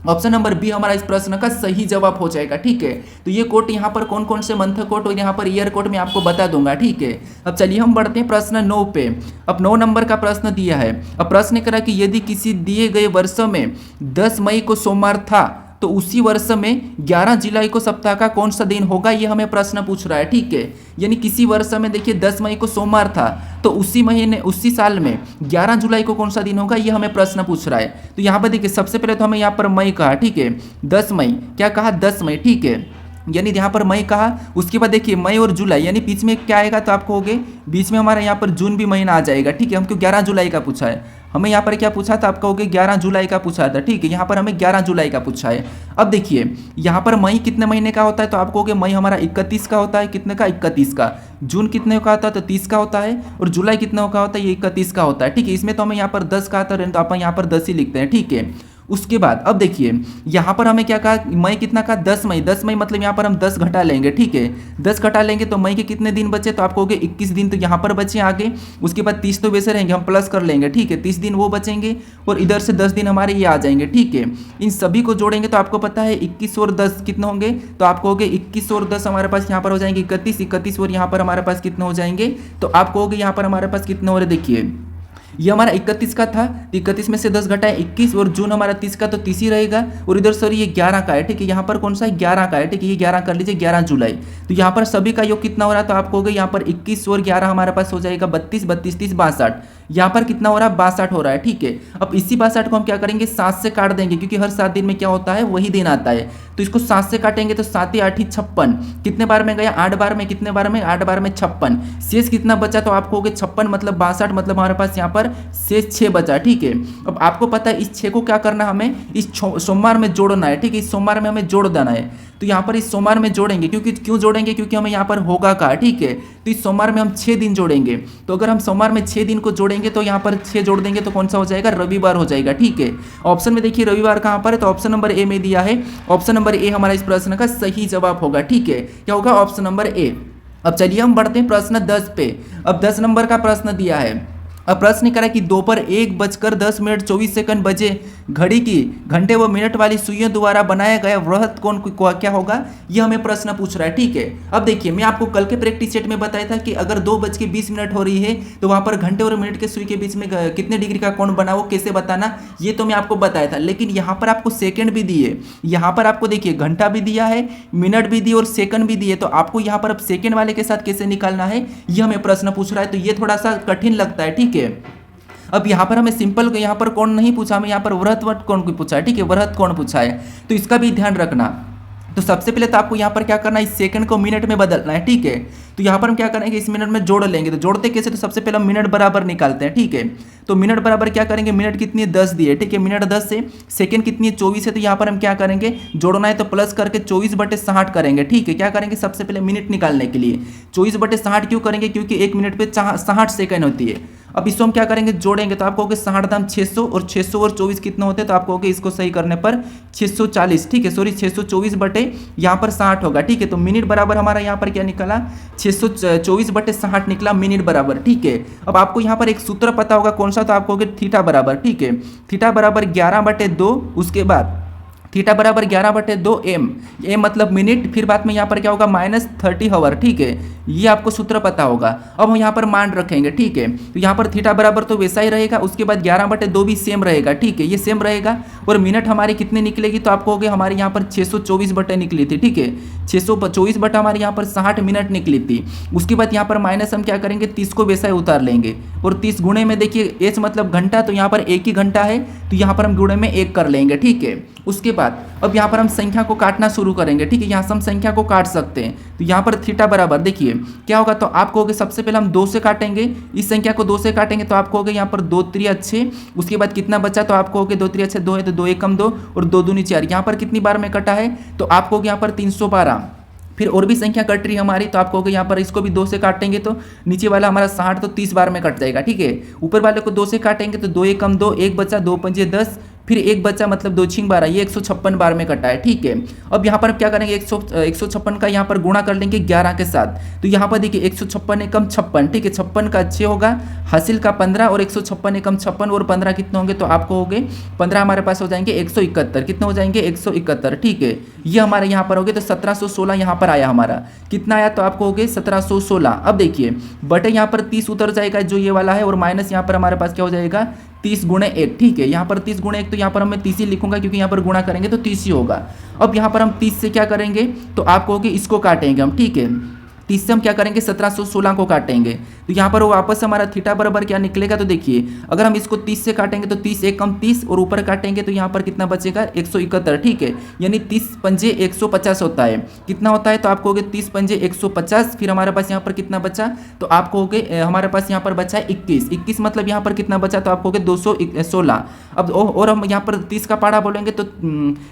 ऑप्शन नंबर बी हमारा इस प्रश्न का सही जवाब हो जाएगा, ठीक है। तो ये कोट यहाँ पर कौन कौन से मंथ कोट और यहाँ पर ईयर कोट में आपको बता दूंगा, ठीक है। अब चलिए हम बढ़ते हैं प्रश्न 9 पे। अब 9 नंबर का प्रश्न दिया है। अब प्रश्न करा कि यदि किसी दिए गए वर्ष में 10 मई को सोमवार था तो उसी वर्ष में 11 जुलाई को सप्ताह का कौन सा दिन होगा, ये हमें प्रश्न पूछ रहा है, ठीक है। यानी किसी वर्ष में देखिए 10 मई को सोमवार था तो उसी महीने उसी साल में 11 जुलाई को कौन सा दिन होगा, ये हमें प्रश्न पूछ रहा है। तो यहाँ पर देखिए सबसे पहले तो हमें यहाँ पर मई कहा, ठीक है। 10 मई क्या कहा, 10 मई, ठीक है। यानी यहाँ पर मई कहा। उसके बाद देखिए मई और जुलाई, यानी बीच में क्या आएगा, तो आपको होगे बीच में हमारा यहाँ पर जून भी महीना आ जाएगा, ठीक है। हमको 11 जुलाई का पूछा है, हमें यहाँ पर क्या पूछा था, आपका हो गया 11 जुलाई का पूछा था, ठीक है। यहाँ पर हमें 11 जुलाई का पूछा है। अब देखिए यहाँ पर मई कितने महीने का होता है, तो आपको हो गया मई हमारा 31 का होता है, कितने का, 31 का। जून कितने का होता है, तो 30 का होता है। और जुलाई कितने का होता है, ये 31 का होता है, ठीक है। इसमें तो हमें यहाँ पर 10 का आता है तो आप यहाँ पर 10 ही लिखते हैं, ठीक है। उसके बाद अब देखिए यहाँ पर हमें क्या कहा, मई कितना का, 10 मई। 10 मई मतलब यहाँ पर हम 10 घटा लेंगे, ठीक है। 10 घटा लेंगे तो मई के कितने दिन बचे, तो आपको हो गए 21 दिन, तो यहाँ पर बचे आगे। उसके बाद 30 तो वैसे रहेंगे, हम प्लस कर लेंगे, ठीक है। 30 दिन वो बचेंगे और इधर से 10 दिन हमारे ये आ जाएंगे, ठीक है। इन सभी को जोड़ेंगे तो आपको पता है 21 और 10 कितने होंगे, तो आपको हो गए 21 और 10 हमारे पास यहाँ पर हो जाएंगे 31। 31 और यहाँ पर हमारे पास कितने हो जाएंगे, तो आपको हो गए यहाँ पर हमारे पास कितने हो रहे, देखिए ये हमारा 31 का था, 31 में से 10 घटाए 21 और जून हमारा 30 का, तो 30 ही रहेगा। और इधर सॉरी ये 11 का है, ठीक है। यहाँ पर कौन सा है, 11 का है, ठीक है। ये 11 कर लीजिए, 11 जुलाई। तो यहाँ पर सभी का योग कितना हो रहा है, तो आपको हो गया यहाँ पर 21 और 11 हमारे पास हो जाएगा 32, 32 30 62। यहाँ पर कितना हो रहा है, 62 हो रहा है, ठीक है। अब इसी 62 को हम क्या करेंगे, 7 से काट देंगे, क्योंकि हर 7 दिन में क्या होता है, वही दिन आता है। तो इसको 7 से काटेंगे तो 7 8 56, कितने बार में गया, 8 बार में, कितने बार में, 8 बार में 56। शेष कितना बचा, तो आपको हो गया 56 मतलब 62, मतलब हमारे पास यहाँ पर शेष 6 बचा, ठीक है। अब आपको पता है इस 6 को क्या करना है, हमें इस सोमवार में जोड़ना है, ठीक है। इस सोमवार में हमें जोड़ देना है। तो यहाँ पर इस सोमवार में जोड़ेंगे, क्योंकि क्यों जोड़ेंगे, क्योंकि हमें यहाँ पर होगा का, ठीक है। तो इस सोमवार में हम 6 दिन जोड़ेंगे। तो अगर हम सोमवार में 6 दिन को जोड़ेंगे तो यहाँ पर 6 जोड़ देंगे तो कौन सा हो जाएगा, रविवार हो जाएगा, ठीक है। ऑप्शन में देखिए रविवार कहाँ पर है, तो ऑप्शन नंबर ए में दिया है। ऑप्शन नंबर ए हमारा इस प्रश्न का सही जवाब होगा, ठीक है। क्या होगा, ऑप्शन नंबर ए। अब चलिए हम बढ़ते हैं प्रश्न 10 पे। अब 10 नंबर का प्रश्न दिया है। अब प्रश्न करा कि दोपहर 1:10:24 बजे घड़ी की घंटे व मिनट वाली सुइयों द्वारा बनाया गया वृहत कोण क्या होगा, यह हमें प्रश्न पूछ रहा है। ठीक है, अब देखिए मैं आपको कल के प्रैक्टिस सेट में बताया था कि अगर 2:20 हो रही है तो वहां पर घंटे और मिनट के सुई के बीच में कितने डिग्री का कोण बना, वो कैसे बताना, ये तो मैं आपको बताया था। लेकिन यहाँ पर आपको सेकंड भी दिए, यहाँ पर आपको देखिए घंटा भी दिया है, मिनट भी दिए और सेकंड भी दिए, तो आपको यहाँ पर अब सेकंड वाले के साथ कैसे निकालना है, यह हमें प्रश्न पूछ रहा है। तो ये थोड़ा सा कठिन लगता है। ठीक है, अब यहाँ पर हमें सिंपल यहाँ पर कोण नहीं पूछा, हमें यहाँ पर वृहत कोण पूछा है। ठीक है, वृहत कोण पूछा है, तो इसका भी ध्यान रखना। तो सबसे पहले तो आपको यहाँ पर क्या करना है, इस सेकंड को मिनट में बदलना है। ठीक है, तो यहाँ पर हम क्या करेंगे, इस मिनट में जोड़ लेंगे। तो जोड़ते कैसे, तो सबसे पहले हम मिनट बराबर निकालते हैं। ठीक है, तो मिनट बराबर क्या करेंगे, मिनट कितनी है 10 दी है। ठीक है, मिनट 10 है, सेकंड कितनी है 24 है, तो यहाँ पर हम क्या करेंगे, जोड़ना है तो प्लस करके 24/60 करेंगे। ठीक है, क्या करेंगे, सबसे पहले मिनट निकालने के लिए 24/60 क्यों करेंगे, क्योंकि एक मिनट पे 60 सेकंड होती है। अब इसको हम क्या करेंगे, जोड़ेंगे तो आपको 60 दाम 600 और 600 और 24 कितना होते हैं, तो आपको इसको सही करने पर 640, ठीक है, सॉरी 624 बटे यहाँ पर 60 होगा। ठीक है, तो मिनट बराबर हमारा यहाँ पर क्या निकला, 624/60 निकला मिनट बराबर। ठीक है, अब आपको यहाँ पर एक सूत्र पता होगा कौन सा, तो आपको थीटा बराबर, ठीक है, थीटा बराबर 11/2, उसके बाद थीटा बराबर 11/2 एम मतलब मिनट, फिर बाद में यहाँ पर क्या होगा -30 आवर। ठीक है, ये आपको सूत्र पता होगा। अब हम यहाँ पर मान रखेंगे। ठीक है, तो यहाँ पर थीटा बराबर तो वैसा ही रहेगा, उसके बाद 11/2 भी सेम रहेगा। ठीक है, ये सेम रहेगा, और मिनट हमारी कितनी निकलेगी, तो आपको हो गया हमारे यहाँ पर 624 बटे निकली थी। ठीक है, 624 बटा हमारे यहाँ पर 60 मिनट निकली थी। उसके बाद यहाँ पर माइनस हम क्या करेंगे, 30 को वैसा ही उतार लेंगे, और 30 गुणे में देखिए एच मतलब घंटा, तो यहाँ पर एक ही घंटा है, तो यहाँ पर हम गुणे में 1 कर लेंगे। ठीक है, उसके बाद अब यहाँ पर हम संख्या को काटना शुरू करेंगे। ठीक है, यहाँ से हम संख्या को काट सकते हैं। तो यहाँ पर थीटा बराबर देखिए क्या होगा, तो आप कहोगे सबसे पहले हम 2 से काटेंगे, इस संख्या को 2 से काटेंगे, तो आप कहोगे यहाँ पर 2 3 6, उसके बाद कितना बचा, तो आप कहोगे 2 3 6 2 है, तो 2 1 2 और 2 दूनी 4। यहाँ पर कितनी बार में कटा है, तो आप कहोगे यहाँ पर 312। फिर और भी संख्या कट रही है हमारी, तो आप कहोगे यहाँ पर इसको भी 2 से काटेंगे, तो नीचे वाला हमारा 60 तो 30 बार में कट जाएगा। ठीक है, ऊपर वाले को 2 से काटेंगे, तो 2 1 2, 1 बचा, 2 5 10, फिर 1 बचा मतलब 2 6 12, ये 156 बार में कटा है। ठीक है, अब यहाँ पर क्या करेंगे, 156 का यहाँ पर गुणा कर लेंगे 11 के साथ। तो यहाँ पर देखिए 156 एकम 56, ठीक है, 56 का 6 होगा, हासिल का 15, और 156 एकम 56 और 15 कितने होंगे, तो आपको हो गए 15 हमारे पास हो जाएंगे 171, कितने हो जाएंगे 171। ठीक है, ये हमारे यहाँ पर हो गए, तो 1716 यहाँ पर आया हमारा, कितना आया, तो आपको हो गए 1716। अब देखिए बटे यहाँ पर 30 उतर जाएगा जो ये वाला है, और माइनस यहाँ पर हमारे पास क्या हो जाएगा 30 गुणे 1। ठीक है, यहाँ पर 30 गुणे 1, तो यहाँ पर मैं 30 ही लिखूंगा, क्योंकि यहाँ पर गुणा करेंगे तो 30 ही होगा। अब यहाँ पर हम 30 से क्या करेंगे, तो आप कहोगे इसको काटेंगे हम। ठीक है, 30 से हम क्या करेंगे 1716 को काटेंगे, तो यहाँ पर वो वापस हमारा थीटा बराबर क्या निकलेगा, तो देखिए अगर हम इसको 30 से काटेंगे तो 30 1 30, और ऊपर काटेंगे तो यहाँ पर कितना बचेगा 171। ठीक है, यानी 30 पंजे 150 होता है, कितना होता है, तो आप कहोगे 30 पंजे 150। फिर हमारे पास यहाँ पर कितना बचा, तो आप कहोगे हमारे पास यहाँ पर बचा है 21 मतलब यहाँ पर कितना बचा, तो आप कहोगे 216। अब और हम यहाँ पर 30 का पाड़ा बोलेंगे तो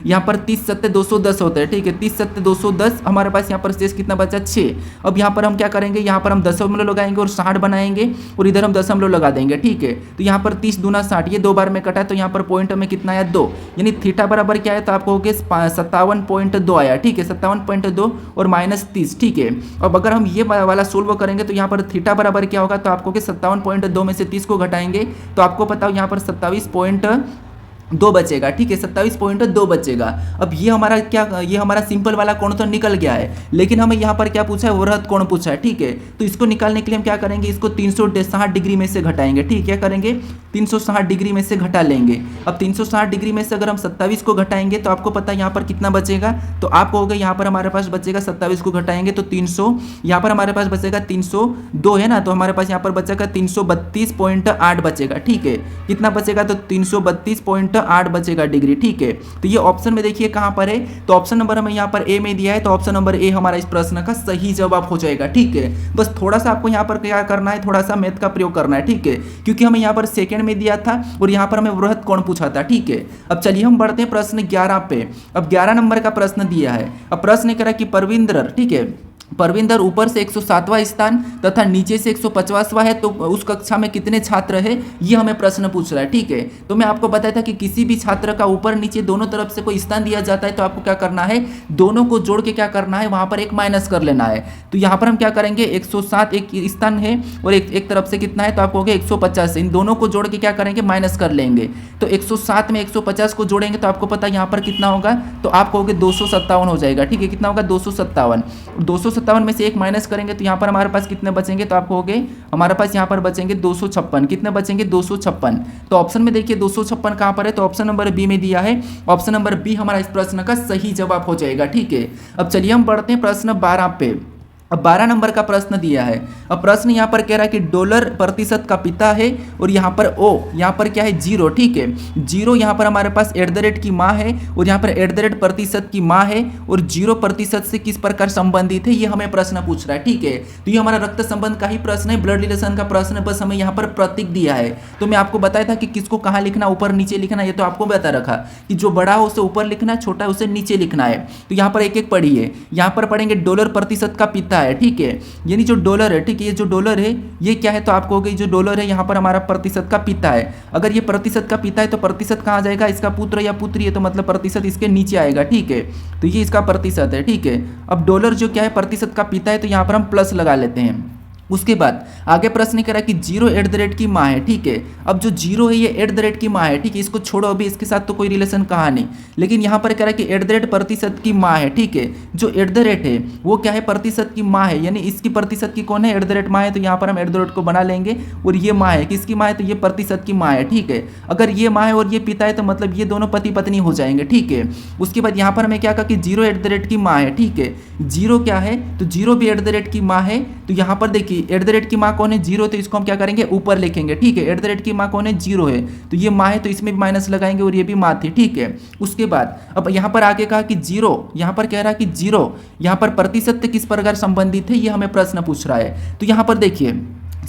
यहाँ पर 30 7 210 होता है। ठीक है, 30 7 210, हमारे पास यहाँ पर शेष कितना बचा 6। अब यहाँ पर हम क्या करेंगे, यहाँ पर हम दशमलव लगाएंगे और 60 बनाएंगे, और इधर हम दशमलव लगा देंगे। ठीक है, तो यहाँ पर 30 दूना 60, ये 2 बार में कटा है, तो यहाँ पर पॉइंट में कितना आया 2, यानी थीटा बराबर क्या है, तो आपको हो गया 57.2 आया। ठीक है, 57.2 और -30। ठीक है, अब अगर हम ये वाला सोल्व करेंगे तो यहाँ पर थीटा बराबर क्या होगा, तो आपको 57.2 में से 30 को घटाएंगे, तो आपको पता हो यहाँ पर 27.2 बचेगा। ठीक है, 27.2 बचेगा। अब ये हमारा क्या, ये हमारा सिंपल वाला कोण तो निकल गया है, लेकिन हमें यहाँ पर क्या पूछा है, वृहत कोण पूछा है। ठीक है, तो इसको निकालने के लिए हम क्या करेंगे, इसको 360 डिग्री में से घटाएंगे। ठीक है, क्या करेंगे 360 डिग्री में से घटा लेंगे। अब 360 डिग्री में से अगर हम 27 को घटाएंगे, तो आपको पता है यहाँ पर कितना बचेगा, तो आपको हो गया यहाँ पर हमारे पास बचेगा 27 को घटाएंगे तो 300, यहाँ पर हमारे पास बचेगा 302 है ना, तो हमारे पास यहाँ पर बचेगा 332.8 बचेगा। ठीक है, कितना बचेगा, तो 332.8 बचेगा डिग्री। ठीक है, तो ये ऑप्शन में देखिए कहां पर है, तो ऑप्शन नंबर हमें यहाँ पर ए में दिया है, तो ऑप्शन नंबर ए हमारा इस प्रश्न का सही जवाब हो जाएगा। ठीक है, बस थोड़ा सा आपको यहाँ पर क्या करना है, थोड़ा सा मैथ का प्रयोग करना है। ठीक है, क्योंकि हमें यहाँ पर सेकंड में दिया था और यहाँ पर हमें वृहत कोण पूछा था। ठीक है, अब चलिए हम बढ़ते हैं प्रश्न 11 पे। अब 11 नंबर का प्रश्न दिया है। अब प्रश्न करा कि परविंदर, ठीक है, परविंदर ऊपर से 107वां स्थान तथा नीचे से 150वां है, तो उस कक्षा में कितने छात्र हैं, ये हमें प्रश्न पूछ रहा है। ठीक है, तो मैं आपको बताया था कि किसी भी छात्र का ऊपर नीचे दोनों तरफ से कोई स्थान दिया जाता है तो आपको क्या करना है, दोनों को जोड़ के क्या करना है, वहां पर एक माइनस कर लेना है। तो यहाँ पर हम क्या करेंगे, 107 एक स्थान है और एक तरफ से कितना है, तो आपको हो गया 150, इन दोनों को जोड़ के क्या करेंगे, माइनस कर लेंगे। तो 107 में 150 को जोड़ेंगे तो आपको पता है यहाँ पर कितना होगा, तो आप कहोगे 257 हो जाएगा। ठीक है, कितना होगा, 257। 257 में से एक माइनस करेंगे तो यहाँ पर हमारे पास कितने बचेंगे, तो आपको हो गए हमारे पास यहाँ पर बचेंगे 256। कितने बचेंगे, 256। तो ऑप्शन में देखिए 256 कहाँ पर है, तो ऑप्शन नंबर बी में दिया है। ऑप्शन नंबर बी हमारा इस प्रश्न का सही जवाब हो जाएगा। ठीक है, अब चलिए हम बढ़ते हैं प्रश्न 12 पे। अब 12 नंबर का प्रश्न दिया है। अब प्रश्न यहाँ पर कह रहा है कि डॉलर प्रतिशत का पिता है और यहाँ पर ओ, यहाँ पर क्या है, जीरो। ठीक है, जीरो यहाँ पर हमारे पास @ की माँ है और यहाँ पर @ प्रतिशत की माँ है और 0% से किस प्रकार संबंधित है, ये हमें प्रश्न पूछ रहा है। ठीक है, तो ये हमारा रक्त संबंध का ही प्रश्न है, ब्लड रिलेशन का प्रश्न है, बस हमें यहाँ पर प्रतीक दिया है। तो मैं आपको बताया था कि किसको कहाँ लिखना, ऊपर नीचे लिखना, ये तो आपको बता रखा कि जो बड़ा हो उसे ऊपर लिखना है, छोटा है उसे नीचे लिखना है। तो यहाँ पर एक एक पढ़िए, यहाँ पर पढ़ेंगे डॉलर प्रतिशत का पिता है। ठीक है, यानी जो डॉलर है, ठीक है, ये जो डॉलर है ये क्या है, तो आपको हो गई जो डॉलर है यहाँ पर हमारा प्रतिशत का पिता है। अगर ये प्रतिशत का पिता है तो प्रतिशत कहाँ जाएगा, इसका पुत्र या पुत्री है तो मतलब प्रतिशत इसके नीचे आएगा। ठीक है, तो ये इसका प्रतिशत है। ठीक है, अब डॉलर जो क्या है, प्रतिशत का पिता है, तो यहाँ पर हम प्लस लगा लेते हैं। उसके बाद आगे प्रश्न कह रहा है कि 0 की माँ है। ठीक है, अब जो 0 है ये @ की माँ है। ठीक है, इसको छोड़ो, अभी इसके साथ तो कोई रिलेशन कहा नहीं, लेकिन यहाँ पर कह रहा है कि @ प्रतिशत की माँ है। ठीक है, जो @ है वो क्या है, प्रतिशत की माँ है, यानी इसकी प्रतिशत की कौन है, @ माँ है, तो यहाँ पर हम @ को बना लेंगे और ये माँ है, किसकी माँ है, तो ये प्रतिशत की माँ है। ठीक है, अगर ये माँ है और ये पिता है तो मतलब ये दोनों पति पत्नी हो जाएंगे। ठीक है, उसके बाद यहाँ पर हमें क्या कहा कि 0 की माँ है। ठीक है, 0 क्या है, तो 0 भी @ की माँ है, तो यहाँ पर देखिए @ की माँ कौन है, 0, तो इसको हम क्या करेंगे, ऊपर लिखेंगे। ठीक है, @ की माँ कौन है, 0 है, तो ये माँ है तो इसमें भी माइनस लगाएंगे और ये भी माँ थी। ठीक है, उसके बाद अब यहाँ पर आगे कहा कि 0, यहाँ पर कह रहा है कि 0 यहाँ पर प्रतिशत से किस प्रकार संबंधित है, ये हमें प्रश्न पूछ रहा है। तो यहाँ पर देखिए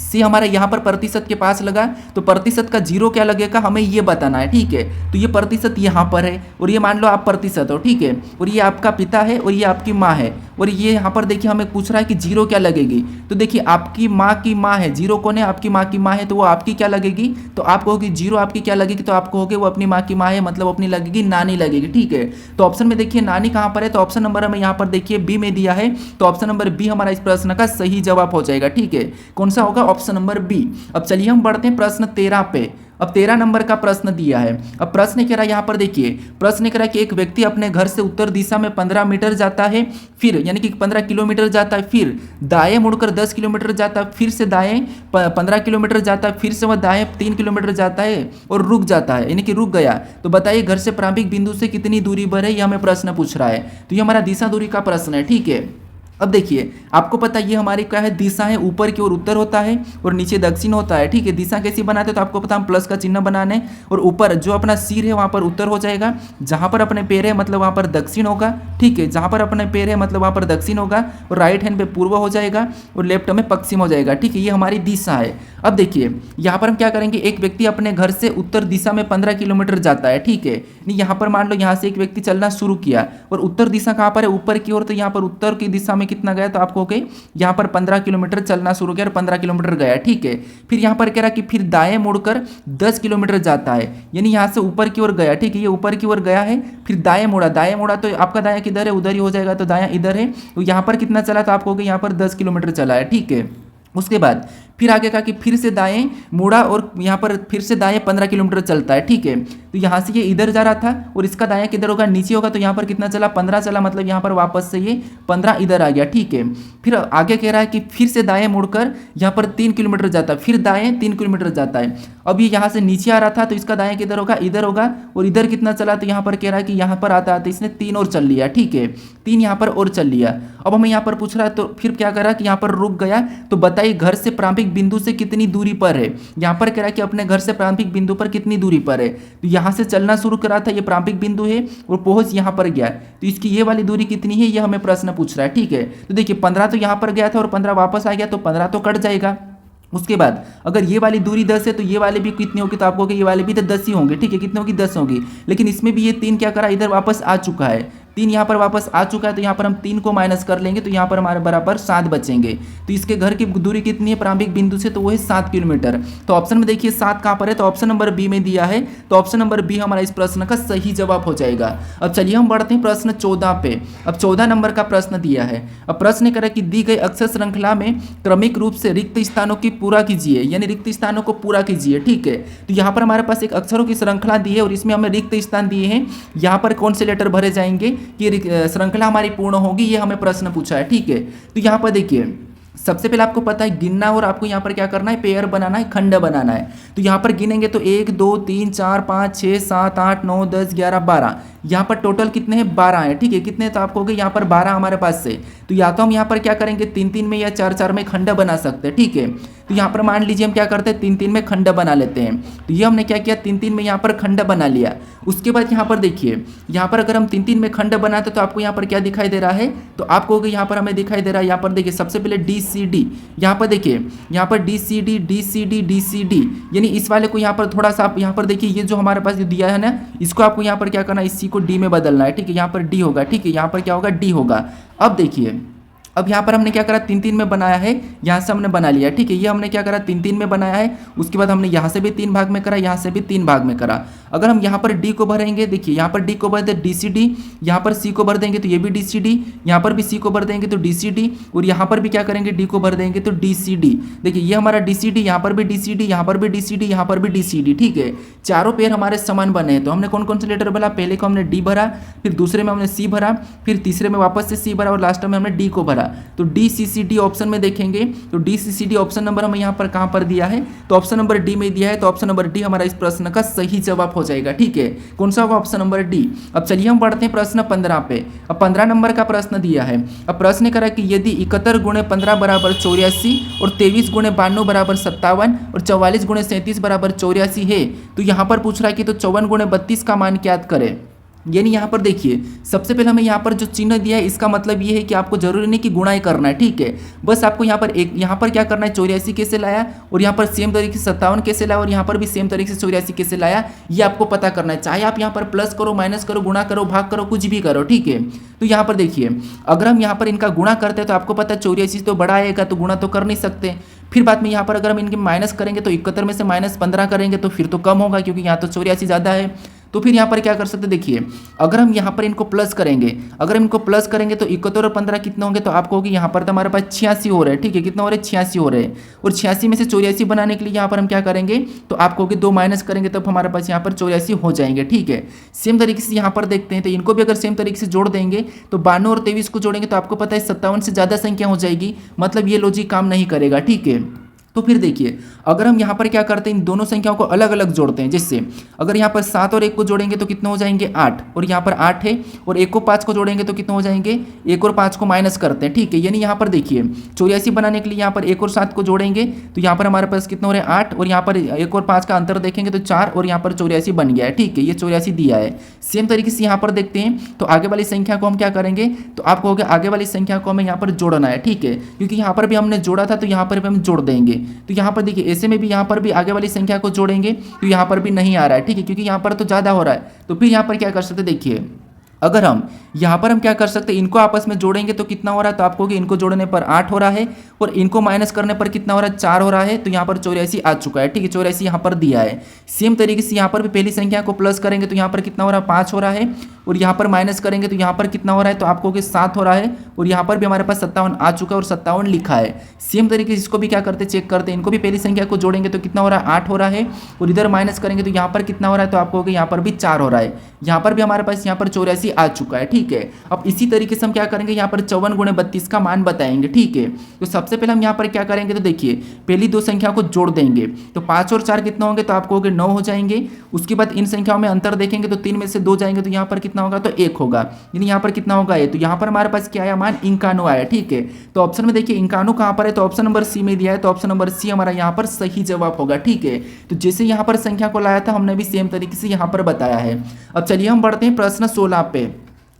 सी हमारा यहाँ पर प्रतिशत के पास लगा, तो प्रतिशत का 0 क्या लगेगा, हमें ये बताना है। ठीक है, तो ये प्रतिशत यहाँ पर है और ये मान लो आप प्रतिशत हो। ठीक है, और ये आपका पिता है और ये आपकी माँ है और ये यहाँ पर देखिए हमें पूछ रहा है कि 0 क्या लगेगी, तो देखिए आपकी माँ की माँ है, 0 कौन है, आपकी माँ की माँ है, तो वो आपकी क्या लगेगी, तो आप कहोगे 0 आपकी क्या लगेगी, तो आप कहोगे वो अपनी माँ की माँ है, मतलब अपनी लगेगी नानी लगेगी। ठीक है, तो ऑप्शन में देखिए नानी कहाँ पर है, तो ऑप्शन नंबर हमें यहाँ पर देखिए बी में दिया है, तो ऑप्शन नंबर बी हमारा इस प्रश्न का सही जवाब हो जाएगा। ठीक है, कौन सा होगा, ऑप्शन नंबर बी। अब चलिए हम बढ़ते हैं प्रश्न 13 पे। अब 13 नंबर का प्रश्न दिया है। अब प्रश्न कह रहा है यहाँ पर देखिए, प्रश्न कह रहा है कि एक व्यक्ति अपने घर से उत्तर दिशा में 15 मीटर जाता है, फिर यानी कि 15 किलोमीटर जाता है, फिर दाएं मुड़कर 10 किलोमीटर जाता है, फिर से दाएं 15 किलोमीटर जाता है, फिर से वह दाएं 3 किलोमीटर जाता है और रुक जाता है, यानी कि रुक गया। तो बताइए घर से प्रारंभिक बिंदु से कितनी दूरी पर है, यह हमें प्रश्न पूछ रहा है। तो ये हमारा दिशा दूरी का प्रश्न है। ठीक है, अब देखिए आपको पता है ये हमारी क्या है, दिशा है, ऊपर की ओर उत्तर होता है और नीचे दक्षिण होता है। ठीक है, दिशा कैसी बनाते हैं, तो आपको पता हम प्लस का चिन्ह बनाने, और ऊपर जो अपना सिर है वहाँ पर उत्तर हो जाएगा, जहाँ पर अपने पैर है मतलब वहाँ पर दक्षिण होगा। ठीक है, जहाँ पर अपने पैर है मतलब वहाँ पर दक्षिण होगा, और राइट हैंड पे पूर्व हो जाएगा और लेफ्ट में पश्चिम हो जाएगा। ठीक है, ये हमारी दिशा है। अब देखिए यहाँ पर हम क्या करेंगे, एक व्यक्ति अपने घर से उत्तर दिशा में 15 किलोमीटर जाता है। ठीक है, यहाँ पर मान लो यहाँ से एक व्यक्ति चलना शुरू किया और उत्तर दिशा कहाँ पर है, ऊपर की ओर, तो यहाँ पर उत्तर की दिशा में कितना गया, तो आपको कहे यहाँ पर 15 किलोमीटर चलना शुरू किया और 15 किलोमीटर गया। ठीक है, फिर यहाँ पर कह रहा कि फिर दाएं मुड़कर 10 किलोमीटर जाता है, यानी यहाँ से ऊपर की ओर गया। ठीक है, ये ऊपर की ओर गया है, फिर दाएं मुड़ा तो आपका दायां किधर है, उधर ही हो जाएगा, तो दायां इधर है, तो यहाँ पर कितना चला, तो आपको यहाँ पर 10 किलोमीटर चला है। ठीक है, उसके बाद फिर आगे कहा कि फिर से दाएं मुड़ा और यहाँ पर फिर से दाएं 15 किलोमीटर चलता है। ठीक है, तो यहाँ से ये इधर जा रहा था और इसका दायां किधर होगा, नीचे होगा, तो यहाँ पर कितना चला, 15 चला, मतलब यहाँ पर वापस से ये 15 इधर आ गया। ठीक है, फिर आगे कह रहा है कि फिर से दाएं मुड़कर यहाँ पर 3 किलोमीटर जाता है, फिर दाएं 3 किलोमीटर जाता है। अब ये यहाँ से नीचे आ रहा था तो इसका दाएं किधर होगा, इधर होगा, और इधर कितना चला, तो यहाँ पर कह रहा है कि यहाँ पर आता आता इसने 3 और चल लिया। ठीक है, 3 यहाँ पर और चल लिया। अब हमें यहाँ पर पूछ रहा है, तो फिर क्या करा कि यहाँ पर रुक गया, तो बताइए घर से प्रारंभिक बिंदु से कितनी दूरी पर है। यहाँ पर कह रहा है कि अपने घर से प्रारंभिक बिंदु पर कितनी दूरी पर है, तो यहाँ से चलना शुरू करा था, ये प्रारंभिक बिंदु है और पहुंच यहाँ पर गया, तो इसकी ये वाली दूरी कितनी है, ये हमें प्रश्न पूछ रहा है। ठीक है, तो देखिए 15 तो यहाँ पर गया था और 15 वापस आ गया, तो 15 तो कट जाएगा। उसके बाद अगर ये वाली दूरी 10 है तो ये वाले भी कितनी होगी, तो आपको ये वाले भी तो 10 ही होंगे। ठीक है, कितने होगी, 10 होगी, लेकिन इसमें भी ये 3 क्या करा, इधर वापस आ चुका है, 3 यहाँ पर वापस आ चुका है, तो यहाँ पर हम 3 को माइनस कर लेंगे तो यहाँ पर हमारे बराबर 7 बचेंगे। तो इसके घर की दूरी कितनी है प्रारंभिक बिंदु से, तो वो है 7 किलोमीटर। तो ऑप्शन में देखिए 7 कहाँ पर है, तो ऑप्शन नंबर बी में दिया है, तो ऑप्शन नंबर बी हमारा इस प्रश्न का सही जवाब हो जाएगा। अब चलिए हम बढ़ते हैं प्रश्न 14 पे। अब 14 नंबर का प्रश्न दिया है। अब प्रश्न करें कि दी गई अक्षर श्रृंखला में क्रमिक रूप से रिक्त स्थानों की पूरा कीजिए, यानी रिक्त स्थानों को पूरा कीजिए। ठीक है, तो यहाँ पर हमारे पास एक अक्षरों की श्रृंखला दी है और इसमें हमें रिक्त स्थान दिए हैं। यहाँ पर कौन से लेटर भरे जाएंगे कि श्रृंखला हमारी पूर्ण होगी, ये हमें प्रश्न पूछा है। ठीक है, तो यहाँ पर देखिए सबसे पहले आपको पता है गिनना और आपको यहाँ पर क्या करना है, पेयर बनाना है, खंड बनाना है। तो यहाँ पर गिनेंगे तो 1 2 3 4 5 6 7 8 9 10 11 12, यहाँ पर टोटल कितने हैं, 12 है। ठीक है, कितने, तो आपको यहाँ पर 12 हमारे पास से, तो या तो हम यहाँ पर क्या करेंगे 3 3 में या 4 4 में खंड बना सकते हैं। ठीक है, तो यहाँ पर मान लीजिए हम क्या करते हैं 3 3 में खंड बना लेते हैं। तो ये हमने क्या किया 3 3 में यहाँ पर खंड बना लिया। उसके बाद यहाँ पर देखिए, यहाँ पर अगर हम 3 3 में खंड बनाते तो आपको यहाँ पर क्या दिखाई दे रहा है, तो आपको यहाँ पर हमें दिखाई दे रहा है, यहाँ पर देखिए सबसे पहले DCD, यहाँ पर देखिए यहाँ पर DCD DCD DCD, यानी इस वाले को यहाँ पर थोड़ा सा आप यहाँ पर देखिए ये जो हमारे पास दिया है ना, इसको आपको यहाँ पर क्या करना है, इसी को D में बदलना है। ठीक है, यहाँ पर D होगा। ठीक है, यहाँ पर क्या होगा, D होगा। अब देखिए अब यहाँ पर हमने क्या करा 3 3 में बनाया है, यहाँ से हमने बना लिया। ठीक है, ये हमने क्या करा 3 3 में बनाया है। उसके बाद हमने यहाँ से भी 3 भाग में करा, यहाँ से भी 3 भाग में करा। अगर हम यहाँ पर D को भरेंगे, देखिए यहाँ पर D को भर दे DCD, यहाँ पर C को भर देंगे तो ये भी DCD, यहाँ पर भी C को भर देंगे तो DCD, और यहाँ पर भी क्या करेंगे D को भर देंगे तो DCD। देखिए ये हमारा DCD, यहाँ पर भी DCD, यहाँ पर भी DCD, यहाँ पर भी DCD। ठीक है, चारों पेयर हमारे समान बने हैं। तो हमने कौन कौन से लेटर भरा, पहले को हमने D भरा, फिर दूसरे में हमने C भरा, फिर तीसरे में वापस से C भरा और लास्ट में हमने D को भरा। तो DCCD ऑप्शन में देखेंगे तो DCCD ऑप्शन नंबर हमें यहाँ पर कहाँ पर दिया है, तो ऑप्शन नंबर D में दिया है। तो ऑप्शन नंबर D हमारा इस प्रश्न का सही जवाब हो जाएगा। ठीक है, कौन सा होगा, ऑप्शन नंबर D। अब चलिए हम बढ़ते हैं प्रश्न 15 पे। अब 15 नंबर का प्रश्न दिया है। अब प्रश्न करा कि यदि 71 गुणे 15 बराबर 84 और 23 गुणे 92 बराबर 57 और 44 गुणे 37 बराबर 84 है, तो यहाँ पर पूछ रहा है कि तो 54 गुणे 32 का मान ज्ञात करें। यानी यहाँ पर देखिए सबसे पहले हमें यहाँ पर जो चिन्ह दिया है इसका मतलब ये है कि आपको जरूरी नहीं कि गुणा ही करना है। ठीक है, बस आपको यहाँ पर यहाँ पर क्या करना है, 84 कैसे लाया, और यहाँ पर सेम तरीके से 57 कैसे लाया, और यहाँ पर भी सेम तरीके से 84 कैसे लाया, ये आपको पता करना है। चाहे आप यहाँ पर प्लस करो, माइनस करो, गुणा करो, भाग करो, कुछ भी करो। ठीक है, तो यहाँ पर देखिए अगर हम यहाँ पर इनका गुणा करते हैं तो आपको पता है 84 तो बड़ा आएगा, तो गुणा तो कर नहीं सकते। फिर बाद में यहाँ पर अगर हम इनके माइनस करेंगे तो 71 में से -15 करेंगे तो फिर तो कम होगा, क्योंकि यहाँ तो 84 ज़्यादा है। तो फिर यहाँ पर क्या कर सकते हैं, देखिए अगर हम यहाँ पर इनको प्लस करेंगे, अगर हम इनको प्लस करेंगे तो 71 और 15 कितने होंगे, तो आपको होगी यहाँ पर तो हमारे पास 86 हो रहे हैं। ठीक है, कितना हो रहे हैं, 86 हो रहे हैं। और 86 में से 84 बनाने के लिए यहाँ पर हम क्या करेंगे, तो आपको होगी 2 माइनस करेंगे तब हमारे पास यहाँ पर 84 हो जाएंगे। ठीक है, सेम तरीके से यहाँ पर देखते हैं, तो इनको भी अगर सेम तरीके से जोड़ देंगे तो 92 और 23 को जोड़ेंगे तो आपको पता है 57 से ज़्यादा संख्या हो जाएगी, मतलब ये लॉजिक काम नहीं करेगा। ठीक है, तो फिर देखिए अगर हम यहाँ पर क्या करते हैं, इन दोनों संख्याओं को अलग अलग जोड़ते हैं। जैसे अगर यहाँ पर 7 और 1 को जोड़ेंगे तो कितने हो जाएंगे, 8, और यहाँ पर 8 है, और 1 को 5 को जोड़ेंगे तो कितने हो जाएंगे, 1 और 5 को माइनस करते हैं। ठीक है, यानी यहाँ पर देखिए 84 बनाने के लिए यहाँ पर 1 और 7 को जोड़ेंगे तो यहाँ पर हमारे पास कितने हो रहे हैं, 8, और यहाँ पर 1 और 5 का अंतर देखेंगे तो 4, और यहाँ पर 84 बन गया है। ठीक है, ये 84 दिया है। सेम तरीके से यहाँ पर देखते हैं, तो आगे वाली संख्या को हम क्या करेंगे, तो आपको होगा आगे वाली संख्या को हमें यहाँ पर जोड़ना है। ठीक है, क्योंकि यहाँ पर भी हमने जोड़ा था तो यहाँ पर भी हम जोड़ देंगे। तो यहाँ पर देखिए ऐसे में भी यहाँ पर भी आगे वाली संख्या को जोड़ेंगे तो यहाँ पर भी नहीं आ रहा है। ठीक है, क्योंकि यहाँ पर तो ज़्यादा हो रहा है। तो फिर यहाँ पर क्या कर सकते, देखिए अगर हम यहाँ पर हम क्या कर सकते हैं, इनको आपस में जोड़ेंगे तो कितना हो रहा है, तो आपको कि इनको जोड़ने पर 8 हो रहा है, और इनको माइनस करने पर कितना हो रहा है, 4 हो रहा है। तो यहाँ पर 84 आ चुका है। ठीक है, 84 यहाँ पर दिया है। सेम तरीके से यहाँ पर भी पहली संख्या को प्लस करेंगे तो यहाँ पर कितना हो रहा है, 5 हो रहा है, और यहाँ पर माइनस करेंगे तो यहाँ पर कितना हो रहा है, तो आपको कि 7 हो रहा है, और यहाँ पर भी हमारे पास 57 आ चुका है और 57 लिखा है। सेम तरीके से इसको भी क्या करते, चेक करते हैं, इनको भी पहली संख्या को जोड़ेंगे तो कितना हो रहा है, 8 हो रहा है, और इधर माइनस करेंगे तो यहाँ पर कितना हो रहा है, तो आपको कि यहाँ पर भी 4 हो रहा है। यहाँ पर भी हमारे पास यहाँ पर 84 आ चुका है। ठीक है, अब इसी तरीके से हम क्या करेंगे, यहाँ पर 54 गुणे 32 का मान बताएंगे। ठीक है, तो सबसे पहले हम यहाँ पर क्या करेंगे, तो देखिए पहली दो संख्या को जोड़ देंगे तो 5 और 4 कितना होंगे, तो आपको होंगे 9 हो जाएंगे। उसके बाद इन संख्याओं में अंतर देखेंगे तो 3 में से 2 जाएंगे तो यहाँ पर कितना होगा, तो 1 होगा, यानी यहाँ पर कितना होगा, तो यहाँ पर हमारे पास क्या आया, मान 51 आया। ठीक है, तो ऑप्शन में देखिए 51 कहाँ पर है, तो ऑप्शन नंबर सी में दिया है, तो ऑप्शन नंबर सी हमारा यहाँ पर सही जवाब होगा। ठीक है, तो जैसे यहाँ पर संख्या को लाया था हमने भी सेम तरीके से यहाँ पर बताया है। अब चलिए हम बढ़ते हैं प्रश्न 16 पे।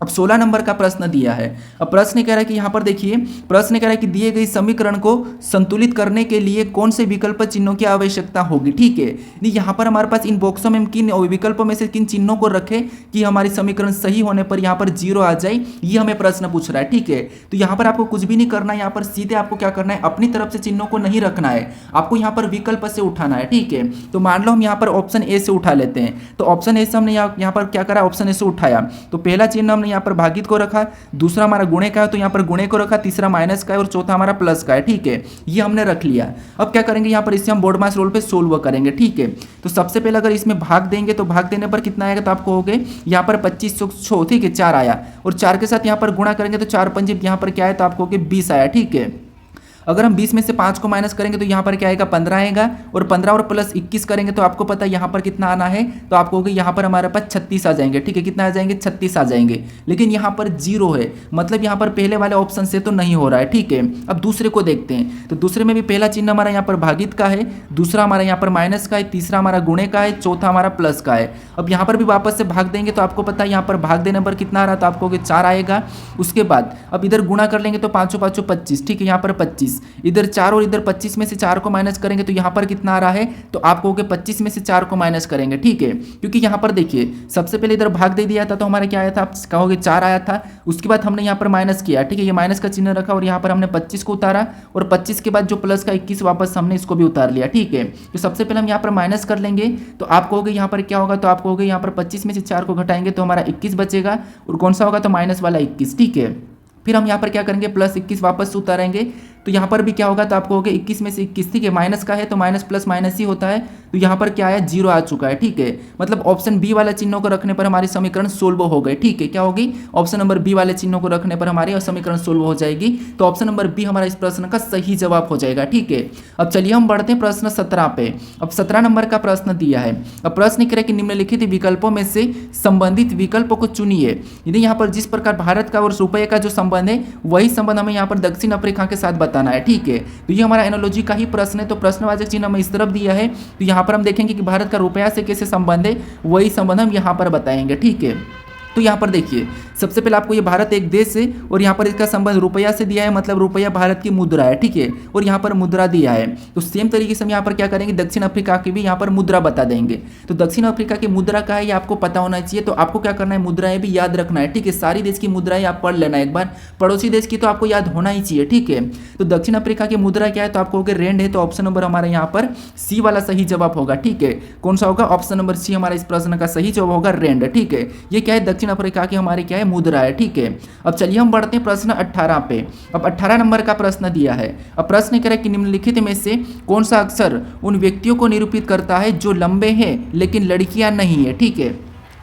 अब 16 नंबर का प्रश्न दिया है। अब प्रश्न कह रहा है कि यहाँ पर देखिए, प्रश्न कह रहा है कि दिए गए समीकरण को संतुलित करने के लिए कौन से विकल्प चिन्हों की आवश्यकता होगी। ठीक है, नहीं यहाँ पर हमारे पास इन बॉक्सों में हम किन विकल्पों में से किन चिन्हों को रखें कि हमारी समीकरण सही होने पर यहाँ पर 0 आ जाए, ये हमें प्रश्न पूछ रहा है। ठीक है, तो यहाँ पर आपको कुछ भी नहीं करना है, यहाँ पर सीधे आपको क्या करना है, अपनी तरफ से चिन्हों को नहीं रखना है, आपको यहाँ पर विकल्प से उठाना है। ठीक है, तो मान लो हम यहाँ पर ऑप्शन ए से उठा लेते हैं, तो ऑप्शन ए से हमने यहाँ पर क्या करा, ऑप्शन ए से उठाया, तो पहला चिन्ह हमने यहाँ पर भागित को रखा, दूसरा हमारा गुणे का है तो यहाँ पर गुणे को रखा, तीसरा माइनस का है और चौथा हमारा प्लस का है। ठीक है, ये हमने रख लिया। अब क्या करेंगे, यहाँ पर इसे हम बोर्ड मास रूल पे सोल्व करेंगे। ठीक है, तो सबसे पहले अगर इसमें भाग देंगे तो भाग देने पर कितना आएगा, तो आपको हो गए यहाँ पर 25 ठीक है 4 आया, और 4 के साथ यहाँ पर गुणा करेंगे तो 4 पंजे यहाँ पर क्या है, तो आपको हो गए 20 आया। ठीक है, अगर हम 20 में से 5 को माइनस करेंगे तो यहाँ पर क्या आएगा, 15 आएगा, और 15 और प्लस 21 करेंगे तो आपको पता है यहाँ पर कितना आना है, तो आपको होगा यहाँ पर हमारे पास 36 आ जाएंगे। ठीक है, कितना आ जाएंगे, 36 आ जाएंगे, लेकिन यहाँ पर 0 है, मतलब यहाँ पर पहले वाले ऑप्शन से तो नहीं हो रहा है। ठीक है, अब दूसरे को देखते हैं, तो दूसरे में भी पहला चिन्ह हमारा यहाँ पर भागित का है, दूसरा हमारा यहाँ पर माइनस का है, तीसरा हमारा गुणे का है, चौथा हमारा प्लस का है। अब यहाँ पर भी वापस से भाग देंगे तो आपको पता है यहाँ पर भाग देने पर कितना आ रहा है, तो आपको 4 आएगा। उसके बाद अब इधर गुणा कर लेंगे तो 5 5 25, ठीक है, यहाँ पर 25, इधर 4 और इधर 25 में से 4 को माइनस करेंगे तो यहाँ पर कितना आ रहा है, तो आप कहोगे 25 में से 4 को माइनस करेंगे। ठीक है, क्योंकि यहाँ पर देखिए सबसे पहले इधर भाग दे दिया था तो हमारा क्या आया था, आप कहोगे 4 आया था, उसके बाद हमने यहाँ पर माइनस किया। ठीक है, ये माइनस का चिन्ह रखा और यहाँ पर हमने 25 को उतारा, और 25 के बाद जो प्लस का 21 वापस हमने इसको भी उतार लिया। ठीक है, तो सबसे पहले हम यहाँ पर माइनस कर लेंगे, तो आप कहोगे यहाँ पर क्या होगा, तो आप कहोगे यहाँ पर 25 में से 4 को घटाएंगे तो हमारा 21 बचेगा, और कौन सा होगा, तो माइनस वाला 21। ठीक है, फिर हम यहाँ पर क्या करेंगे, प्लस 21 वापस उतारेंगे, तो यहाँ पर भी क्या होगा, तो आपको होगा 21 में से 21, ठीक है, माइनस का है तो माइनस प्लस माइनस ही होता है, तो यहाँ पर क्या आया, 0 आ चुका है। ठीक है, मतलब ऑप्शन बी वाला चिन्हों को रखने पर हमारी समीकरण सोल्व हो गए। ठीक है, क्या होगी, ऑप्शन नंबर बी वाले चिन्हों को रखने पर हमारी समीकरण सोल्व हो जाएगी, तो ऑप्शन नंबर बी हमारा इस प्रश्न का सही जवाब हो जाएगा। ठीक है, अब चलिए हम बढ़ते हैं प्रश्न 17 पे। अब 17 नंबर का प्रश्न दिया है। अब प्रश्न कह रहा है कि निम्नलिखित विकल्पों में से संबंधित विकल्प को चुनिए। यानी यहाँ पर जिस प्रकार भारत का और रुपये का जो संबंध है वही संबंध हमें यहाँ पर दक्षिण अफ्रीका के साथ बताना है। ठीक है, तो ये हमारा एनालॉजी का ही प्रश्न है, तो प्रश्नवाचक चिन्ह हमें इस तरफ दिया है, तो यहाँ पर हम देखेंगे कि भारत का रुपया से कैसे संबंध है, वही संबंध हम यहाँ पर बताएंगे। ठीक है, तो यहाँ पर देखिए सबसे पहले आपको ये भारत एक देश है और यहाँ पर इसका संबंध रुपया से दिया है, मतलब रुपया भारत की मुद्रा है। ठीक है, और यहाँ पर मुद्रा दिया है, तो सेम तरीके से हम यहाँ पर क्या करेंगे, दक्षिण अफ्रीका की भी यहाँ पर मुद्रा बता देंगे। तो दक्षिण अफ्रीका की मुद्रा का है ये आपको पता होना चाहिए, तो आपको क्या करना है, मुद्राएं भी याद रखना है। ठीक है, सारी देश की मुद्राएं आप पढ़ लेना एक बार, पड़ोसी देश की तो आपको याद होना ही चाहिए। ठीक है, तो दक्षिण अफ्रीका की मुद्रा क्या है, तो आपको रेंड है, तो ऑप्शन नंबर हमारा यहाँ पर सी वाला सही जवाब होगा। ठीक है, कौन सा होगा, ऑप्शन नंबर सी हमारा इस प्रश्न का सही जवाब होगा, रेंड। ठीक है, ये क्या है, दक्षिण अफ्रीका की हमारी क्या है, मुद्रा है। ठीक है, अब चलिए हम बढ़ते हैं प्रश्न 18 पे। अब 18 नंबर का प्रश्न दिया है। अब प्रश्न कह रहा है कि निम्नलिखित में से कौन सा अक्षर उन व्यक्तियों को निरूपित करता है जो लंबे हैं लेकिन लड़कियां नहीं है। ठीक है,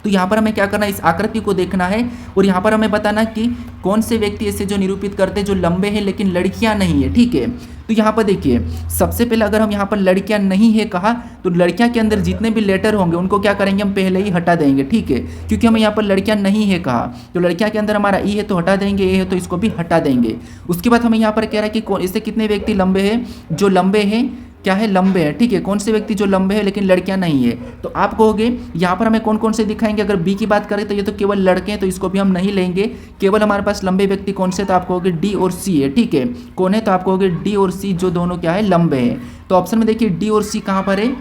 तो यहाँ पर हमें क्या करना है, इस आकृति को देखना है और यहाँ पर हमें बताना कि कौन से व्यक्ति ऐसे जो निरूपित करते हैं जो लंबे हैं लेकिन लड़कियां नहीं है। ठीक है, तो यहाँ पर देखिए सबसे पहले अगर हम यहाँ पर लड़कियां नहीं है कहा, तो लड़कियां के अंदर जितने भी लेटर होंगे उनको क्या करेंगे, हम पहले ही हटा देंगे। ठीक है, क्योंकि हमें यहाँ पर लड़कियां नहीं है कहा, तो लड़कियां के अंदर हमारा ई है तो हटा देंगे, ए है तो इसको भी हटा देंगे। उसके बाद हमें यहाँ पर कह रहा है कि इससे कितने व्यक्ति लंबे हैं, जो लंबे हैं क्या है, लंबे हैं। ठीक है, कौन से व्यक्ति जो लंबे हैं लेकिन लड़कियां नहीं है, तो आप कहोगे यहाँ पर हमें कौन कौन से दिखाएंगे। अगर बी की बात करें तो ये तो केवल लड़के हैं, तो इसको भी हम नहीं लेंगे। केवल हमारे पास लंबे व्यक्ति कौन से, तो आप कहोगे डी और सी है। ठीक है, कौन है, तो आप कहोगे डी और सी, जो दोनों क्या है, लंबे हैं। तो ऑप्शन में देखिए डी और सी कहाँ पर है,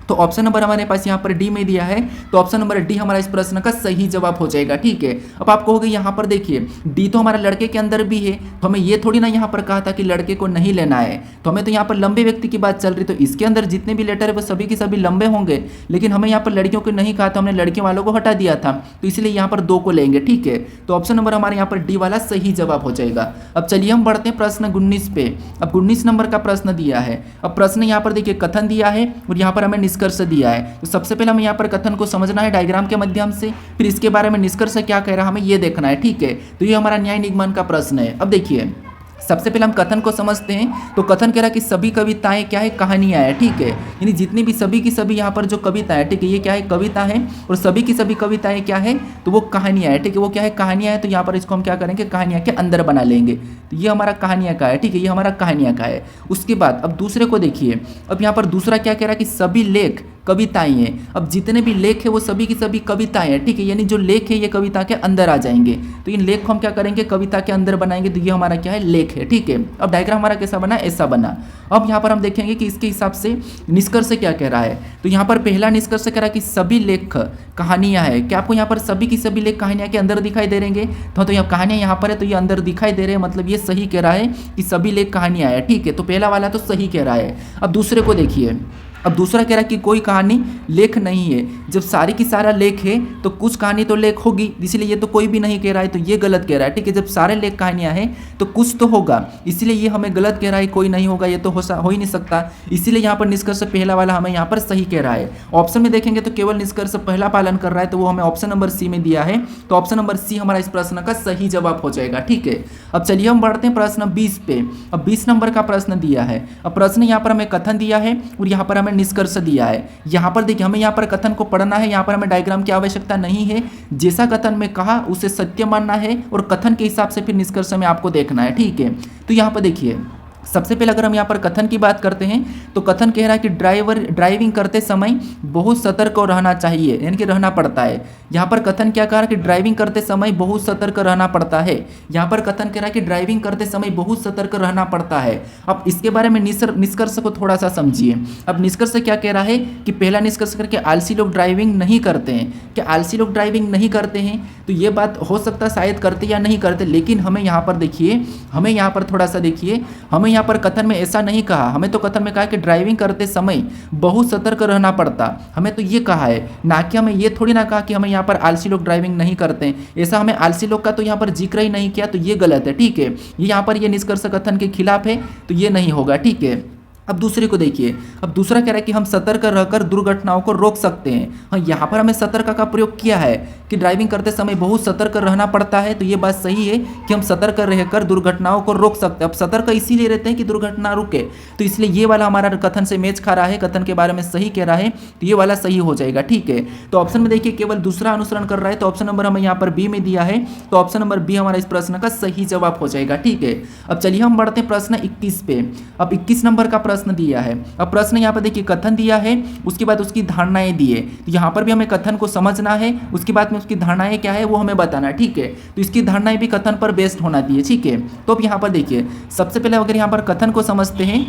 तो ऑप्शन नंबर हमारे पास यहाँ पर डी में दिया है, तो ऑप्शन नंबर डी हमारा इस प्रश्न का सही जवाब हो जाएगा। ठीक है, अब आप कहोगे यहाँ पर देखिए डी तो हमारा लड़के के अंदर भी है, तो हमें ये थोड़ी ना यहाँ पर कहा था कि लड़के को नहीं लेना है, तो हमें तो यहाँ पर लंबे व्यक्ति की बात चल रही, तो इसके अंदर जितने भी लेटर है वो सभी के सभी लंबे होंगे, लेकिन हमें यहाँ पर लड़कियों को नहीं कहा, तो हमने लड़कियों वालों को हटा दिया था, तो इसलिए यहाँ पर 2 को लेंगे। ठीक है, तो ऑप्शन नंबर हमारे यहाँ पर डी वाला सही जवाब हो जाएगा। अब चलिए हम बढ़ते हैं प्रश्न 19 पे। अब 19 नंबर का प्रश्न दिया है। अब प्रश्न यहाँ पर देखिए कथन दिया है और यहाँ पर हमें निष्कर्ष दिया है। तो सबसे पहले हमें यहाँ पर कथन को समझना है डायग्राम के माध्यम से, फिर इसके बारे में निष्कर्ष क्या कह रहा है हमें ये देखना है। ठीक है, तो ये हमारा न्याय निगमन का प्रश्न है। अब देखिए सबसे पहले हम कथन को समझते हैं। तो कथन कह रहा है कि सभी कविताएं क्या है, कहानियां है। ठीक है, यानी जितनी भी सभी की सभी यहाँ पर जो कविता है, ठीक है, ये क्या है, कविता है, और सभी की सभी कविताएं क्या है, तो वो कहानियां है। ठीक है, वो क्या है, कहानियां है, तो यहाँ पर इसको हम क्या करेंगे, कहानियां के अंदर बना लेंगे। तो ये हमारा कहानियां का है। ठीक है, ये हमारा कहानियां का है। उसके बाद अब दूसरे को देखिए, अब यहाँ पर दूसरा क्या कह रहा है कि सभी लेख कविताएं हैं। अब जितने भी लेख है वो सभी की सभी कविताएं हैं, ठीक है, यानी जो लेख है ये कविता के अंदर आ जाएंगे। तो इन लेख को हम क्या करेंगे, कविता के अंदर बनाएंगे, तो ये हमारा क्या है, लेख है, ठीक है। अब डायग्राम हमारा कैसा बना, ऐसा बना। अब यहाँ पर हम देखेंगे कि इसके हिसाब से निष्कर्ष क्या कह रहा है। तो यहाँ पर पहला निष्कर्ष कह रहा है कि सभी लेख कहानियां हैं। क्या आपको यहाँ पर सभी की सभी लेख कहानियां के अंदर दिखाई दे रहेंगे, तो यहाँ कहानियां यहाँ पर है तो ये अंदर दिखाई दे रहे हैं, मतलब ये सही कह रहा है कि सभी लेख कहानियां हैं, ठीक है। तो पहला वाला तो सही कह रहा है। अब दूसरे को देखिए, अब दूसरा कह रहा है कि कोई कहानी लेख नहीं है। जब सारी की सारा लेख है तो कुछ कहानी तो लेख होगी, इसलिए ये तो कोई भी नहीं कह रहा है, तो ये गलत कह रहा है, ठीक है। जब सारे लेख कहानियां हैं तो कुछ तो होगा, इसलिए ये हमें गलत कह रहा है, कोई नहीं होगा, ये तो हो ही नहीं सकता। इसीलिए यहाँ पर निष्कर्ष पहला वाला हमें यहाँ पर सही कह रहा है। ऑप्शन में देखेंगे तो केवल निष्कर्ष पहला पालन कर रहा है, तो वो हमें ऑप्शन नंबर सी में दिया है। तो ऑप्शन नंबर सी हमारा इस प्रश्न का सही जवाब हो जाएगा, ठीक है। अब चलिए हम बढ़ते हैं प्रश्न 20 पे। अब 20 नंबर का प्रश्न दिया है। अब प्रश्न यहाँ पर हमें कथन दिया है और यहाँ पर हमें निष्कर्ष दिया है। यहाँ पर देखिए, हमें यहाँ पर कथन को पढ़ना है, यहाँ पर हमें डायग्राम की आवश्यकता नहीं है। जैसा कथन में कहा उसे सत्य मानना है और कथन के हिसाब से फिर निष्कर्ष में आपको देखना है, ठीक है। तो यहाँ पर देखिए, सबसे पहले अगर हम यहाँ पर कथन की बात करते हैं तो कथन कह रहा है कि ड्राइविंग करते समय बहुत सतर्क रहना चाहिए, यानी कि रहना पड़ता है। यहाँ पर कथन क्या कह रहा है कि ड्राइविंग करते समय बहुत सतर्क रहना पड़ता है। यहाँ पर कथन कह रहा है कि ड्राइविंग करते समय बहुत सतर्क रहना पड़ता है। अब इसके बारे में निष्कर्ष को थोड़ा सा समझिए। अब निष्कर्ष क्या कह रहा है कि पहला निष्कर्ष करके आलसी लोग ड्राइविंग नहीं करते हैं। क्या आलसी लोग ड्राइविंग नहीं करते हैं? तो ये बात हो सकता है शायद करते या नहीं करते, लेकिन हमें यहाँ पर देखिए, हमें यहाँ पर थोड़ा सा देखिए, हमें यहाँ पर कथन में ऐसा नहीं कहा। हमें तो कथन में कहा कि ड्राइविंग करते समय बहुत सतर्क रहना पड़ता, हमें तो ये कहा है, ना कि हमें ये थोड़ी ना कहा कि हमें यहाँ पर आलसी लोग ड्राइविंग नहीं करते हैं। ऐसा हमें आलसी लोग का तो यहाँ पर जिक्र ही नहीं किया, तो ये गलत है, ठीक है। ये यहाँ पर ये निष्कर्ष कथन के खिलाफ है, तो ये नहीं होगा, ठीक है। अब दूसरे को देखिए, अब दूसरा कह रहा है कि हम सतर्क रहकर दुर्घटनाओं को रोक सकते हैं। हाँ, यहाँ पर हमें सतर्क का प्रयोग किया है कि ड्राइविंग करते समय बहुत सतर्क रहना पड़ता है, तो ये बात सही है कि हम सतर्क रहकर दुर्घटनाओं को रोक सकते हैं। अब सतर्क इसीलिए रहते हैं कि दुर्घटना रुके, तो इसलिए ये वाला हमारा कथन से मैच खा रहा है, कथन के बारे में सही कह रहा है, तो ये वाला सही हो जाएगा, ठीक है। तो ऑप्शन में देखिए केवल दूसरा अनुसरण कर रहा है, तो ऑप्शन नंबर हमें यहाँ पर बी में दिया है, तो ऑप्शन नंबर बी हमारा इस प्रश्न का सही जवाब हो जाएगा, ठीक है। अब चलिए हम बढ़ते हैं प्रश्न 21 पे। अब 21 नंबर का प्रश्न दिया है। अब प्रश्न यहाँ पर देखिए कथन दिया है, उसके बाद उसकी धारणाएं दिए, तो यहाँ पर भी हमें कथन को समझना है, उसके बाद में उसकी धारणाएं क्या है वो हमें बताना है, ठीक है। तो इसकी धारणाएं भी कथन पर बेस्ड होना चाहिए, ठीक है। तो अब यहाँ पर देखिए, सबसे पहले अगर यहाँ पर कथन को समझते हैं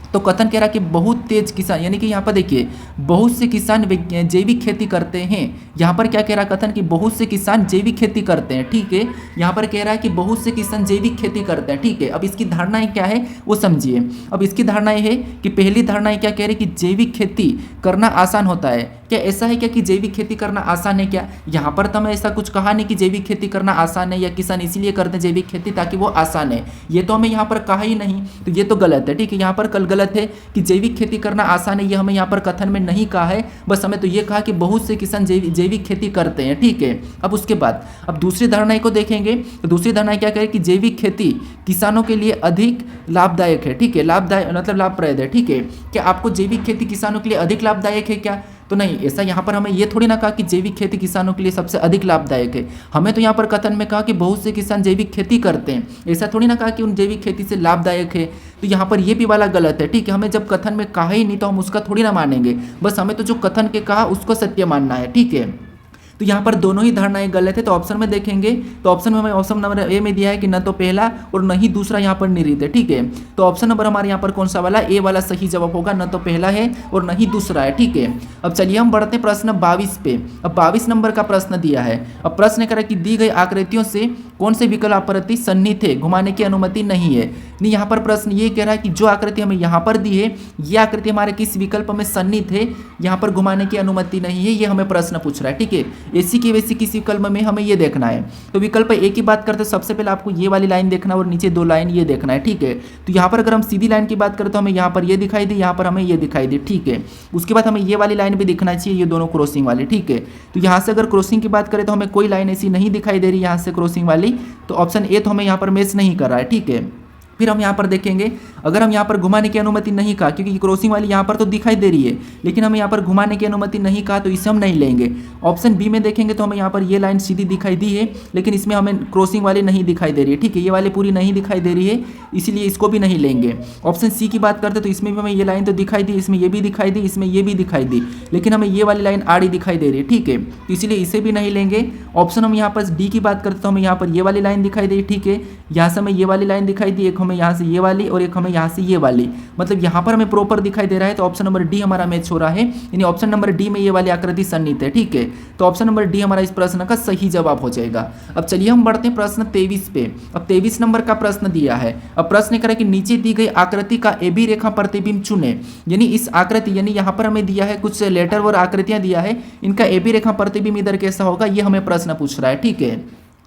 तो कथन कह रहा है कि बहुत तेज किसान, यानी कि यहाँ पर देखिए बहुत से किसान जैविक खेती करते हैं। यहाँ पर क्या कह रहा है कथन कि बहुत से किसान जैविक खेती करते हैं, ठीक है। यहाँ पर कह रहा है कि बहुत से किसान जैविक खेती करते हैं, ठीक है। अब इसकी धारणाएं क्या है वो समझिए। अब इसकी धारणाएं है कि पहली धारणाएं क्या कह रही कि जैविक खेती करना आसान होता है। क्या ऐसा है क्या कि जैविक खेती करना आसान है क्या? यहाँ पर तो हमें ऐसा कुछ कहा नहीं कि जैविक खेती करना आसान है या किसान इसीलिए करते हैं जैविक खेती ताकि वो आसान है, ये तो हमें यहाँ पर कहा ही नहीं, तो ये तो गलत है, ठीक है। यहाँ पर कल गलत है कि जैविक खेती करना आसान है, ये हमें यहाँ पर कथन में नहीं कहा है, बस हमें तो ये कहा कि बहुत से किसान जैविक खेती करते हैं, ठीक है। अब उसके बाद अब दूसरी धारणा को देखेंगे, तो दूसरी धारणा क्या कहे कि जैविक खेती किसानों के लिए अधिक लाभदायक है, ठीक है। लाभदायक मतलब लाभप्रद है, ठीक है। क्या आपको जैविक खेती किसानों के लिए अधिक लाभदायक है क्या? तो नहीं, ऐसा यहाँ पर हमें ये थोड़ी ना कहा कि जैविक खेती किसानों के लिए सबसे अधिक लाभदायक है। हमें तो यहाँ पर कथन में कहा कि बहुत से किसान जैविक खेती करते हैं, ऐसा थोड़ी ना कहा कि उन जैविक खेती से लाभदायक है। तो यहाँ पर ये भी वाला गलत है, ठीक है। हमें जब कथन में कहा ही नहीं तो हम उसका थोड़ी ना मानेंगे, बस हमें तो जो कथन के कहा उसको सत्य मानना है, ठीक है। तो यहाँ पर दोनों ही धारणाएं गलत है। तो ऑप्शन में देखेंगे तो ऑप्शन में हमें ऑप्शन नंबर ए में दिया है कि न तो पहला और न ही दूसरा यहाँ पर निहित है, ठीक है। तो ऑप्शन नंबर हमारे यहाँ पर कौन सा वाला, ए वाला सही जवाब होगा, न तो पहला है और न ही दूसरा है, ठीक है। अब चलिए हम बढ़ते हैं प्रश्न 22 पे। अब 22 नंबर का प्रश्न दिया है। अब प्रश्न करा कि दी गई आकृतियों से कौन से विकल्प प्रति सन्निहित है, घुमाने की अनुमति नहीं है। नहीं, यहाँ पर प्रश्न ये कह रहा है कि जो आकृति हमें यहाँ पर दी है ये आकृति हमारे किस विकल्प में सन्निहित है, यहाँ पर घुमाने की अनुमति नहीं है, ये हमें प्रश्न पूछ रहा है, ठीक है। ऐसी की वैसी किसी विकल्प में हमें ये देखना है। तो विकल्प ए की बात करते हैं, सबसे पहले आपको ये वाली लाइन देखना है और नीचे दो लाइन ये देखना है, ठीक है। तो यहाँ पर अगर हम सीधी लाइन की बात करें तो हमें यहाँ पर ये दिखाई दे, यहाँ पर हमें ये दिखाई दे, ठीक है। उसके बाद हमें ये वाली लाइन भी दिखना चाहिए, ये दोनों क्रॉसिंग वाली, ठीक है। तो यहाँ से अगर क्रॉसिंग की बात करें तो हमें कोई लाइन ऐसी नहीं दिखाई दे रही यहाँ से क्रॉसिंग वाली, तो ऑप्शन ए तो हमें यहाँ पर मैच नहीं कर रहा है, ठीक है। फिर हम यहाँ पर देखेंगे, अगर हम यहाँ पर घुमाने की अनुमति नहीं कहा, क्योंकि क्रॉसिंग वाली यहाँ पर तो दिखाई दे रही है, लेकिन हमें यहाँ पर घुमाने की अनुमति नहीं कहा, तो इसे हम नहीं लेंगे। ऑप्शन बी में देखेंगे तो हमें यहाँ पर ये लाइन सीधी दिखाई दी है, लेकिन इसमें हमें क्रॉसिंग वाली नहीं दिखाई दे रही है, ठीक है, ये वाली पूरी नहीं दिखाई दे रही है, इसलिए इसको भी नहीं लेंगे। ऑप्शन सी की बात करते तो इसमें भी हमें ये लाइन तो दिखाई दी, इसमें ये भी दिखाई दी, इसमें ये भी दिखाई दी, लेकिन हमें ये वाली लाइन आड़ी दिखाई दे रही है, ठीक है, तो इसलिए इसे भी नहीं लेंगे। ऑप्शन हम यहाँ पर डी की बात करते तो हमें यहाँ पर ये वाली लाइन दिखाई दी, ठीक है, यहाँ से हमें ये वाली लाइन दिखाई दी, एक हमें यहाँ से ये वाली और एक हमें यहाँ से ये वाली, मतलब यहाँ पर हमें प्रॉपर दिखाई दे रहा है, तो ऑप्शन नंबर डी हमारा मैच हो रहा है, यानी ऑप्शन नंबर डी में ये वाली आकृति सन्निहित है, ठीक है, तो ऑप्शन नंबर डी हमारा इस प्रश्न का सही जवाब हो जाएगा। अब चलिए हम बढ़ते हैं प्रश्न 23 पे। अब 23 नंबर का प्रश्न दिया है। अब प्रश्न करें कि नीचे दी गई आकृति का ए बी रेखा प्रतिबिंब चुने, यानी इस आकृति, यानी यहाँ पर हमें दिया है कुछ लेटर और आकृतियां दिया है, इनका ए बी रेखा प्रतिबिंब इधर कैसा होगा, ये हमें प्रश्न पूछ रहा है, ठीक है।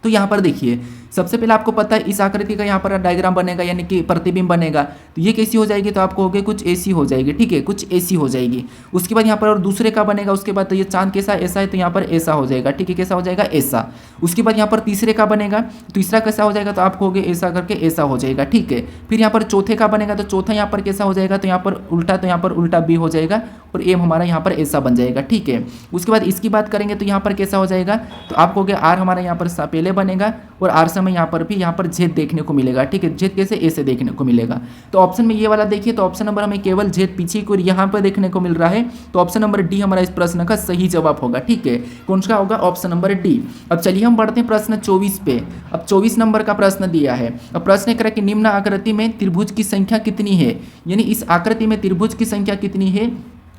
तो यहाँ पर देखिए, सबसे पहले आपको पता है इस आकृति का यहाँ पर डायग्राम बनेगा, यानी कि प्रतिबिंब बनेगा, तो ये कैसी हो जाएगी, तो आपको होगी कुछ ऐसी हो जाएगी, ठीक है, कुछ ऐसी हो जाएगी। उसके बाद यहाँ पर और दूसरे का बनेगा, उसके बाद तो ये चांद कैसा ऐसा है, तो यहाँ पर ऐसा हो जाएगा, ठीक है, कैसा हो जाएगा, ऐसा। उसके बाद यहाँ पर तीसरे का बनेगा, तीसरा कैसा हो जाएगा, तो आपको होगे ऐसा करके ऐसा हो जाएगा, ठीक है। फिर यहाँ पर चौथे का बनेगा, तो चौथा यहाँ पर कैसा हो जाएगा, तो यहाँ पर उल्टा, तो यहाँ पर उल्टा भी हो जाएगा और एम हमारा यहाँ पर ऐसा बन जाएगा, ठीक है। उसके बाद इसकी बात करेंगे तो यहाँ पर कैसा हो जाएगा, तो आपको होगा आर हमारा यहाँ पर पहले बनेगा और आर से हमें यहाँ पर भी यहाँ पर जेड देखने को मिलेगा, ठीक है, जेड कैसे ऐसे देखने को मिलेगा। तो ऑप्शन में ये वाला देखिए, तो ऑप्शन नंबर हमें केवल जेड पीछे को यहाँ पर देखने को मिल रहा है, तो ऑप्शन नंबर डी हमारा इस प्रश्न का सही जवाब होगा, ठीक है, कौन सा होगा, ऑप्शन नंबर डी। अब चलिए हम बढ़ते हैं प्रश्न 24 पे। अब 24 नंबर का प्रश्न दिया है। अब प्रश्न करें कि निम्न आकृति में त्रिभुज की संख्या कितनी है, यानी इस आकृति में त्रिभुज की संख्या कितनी है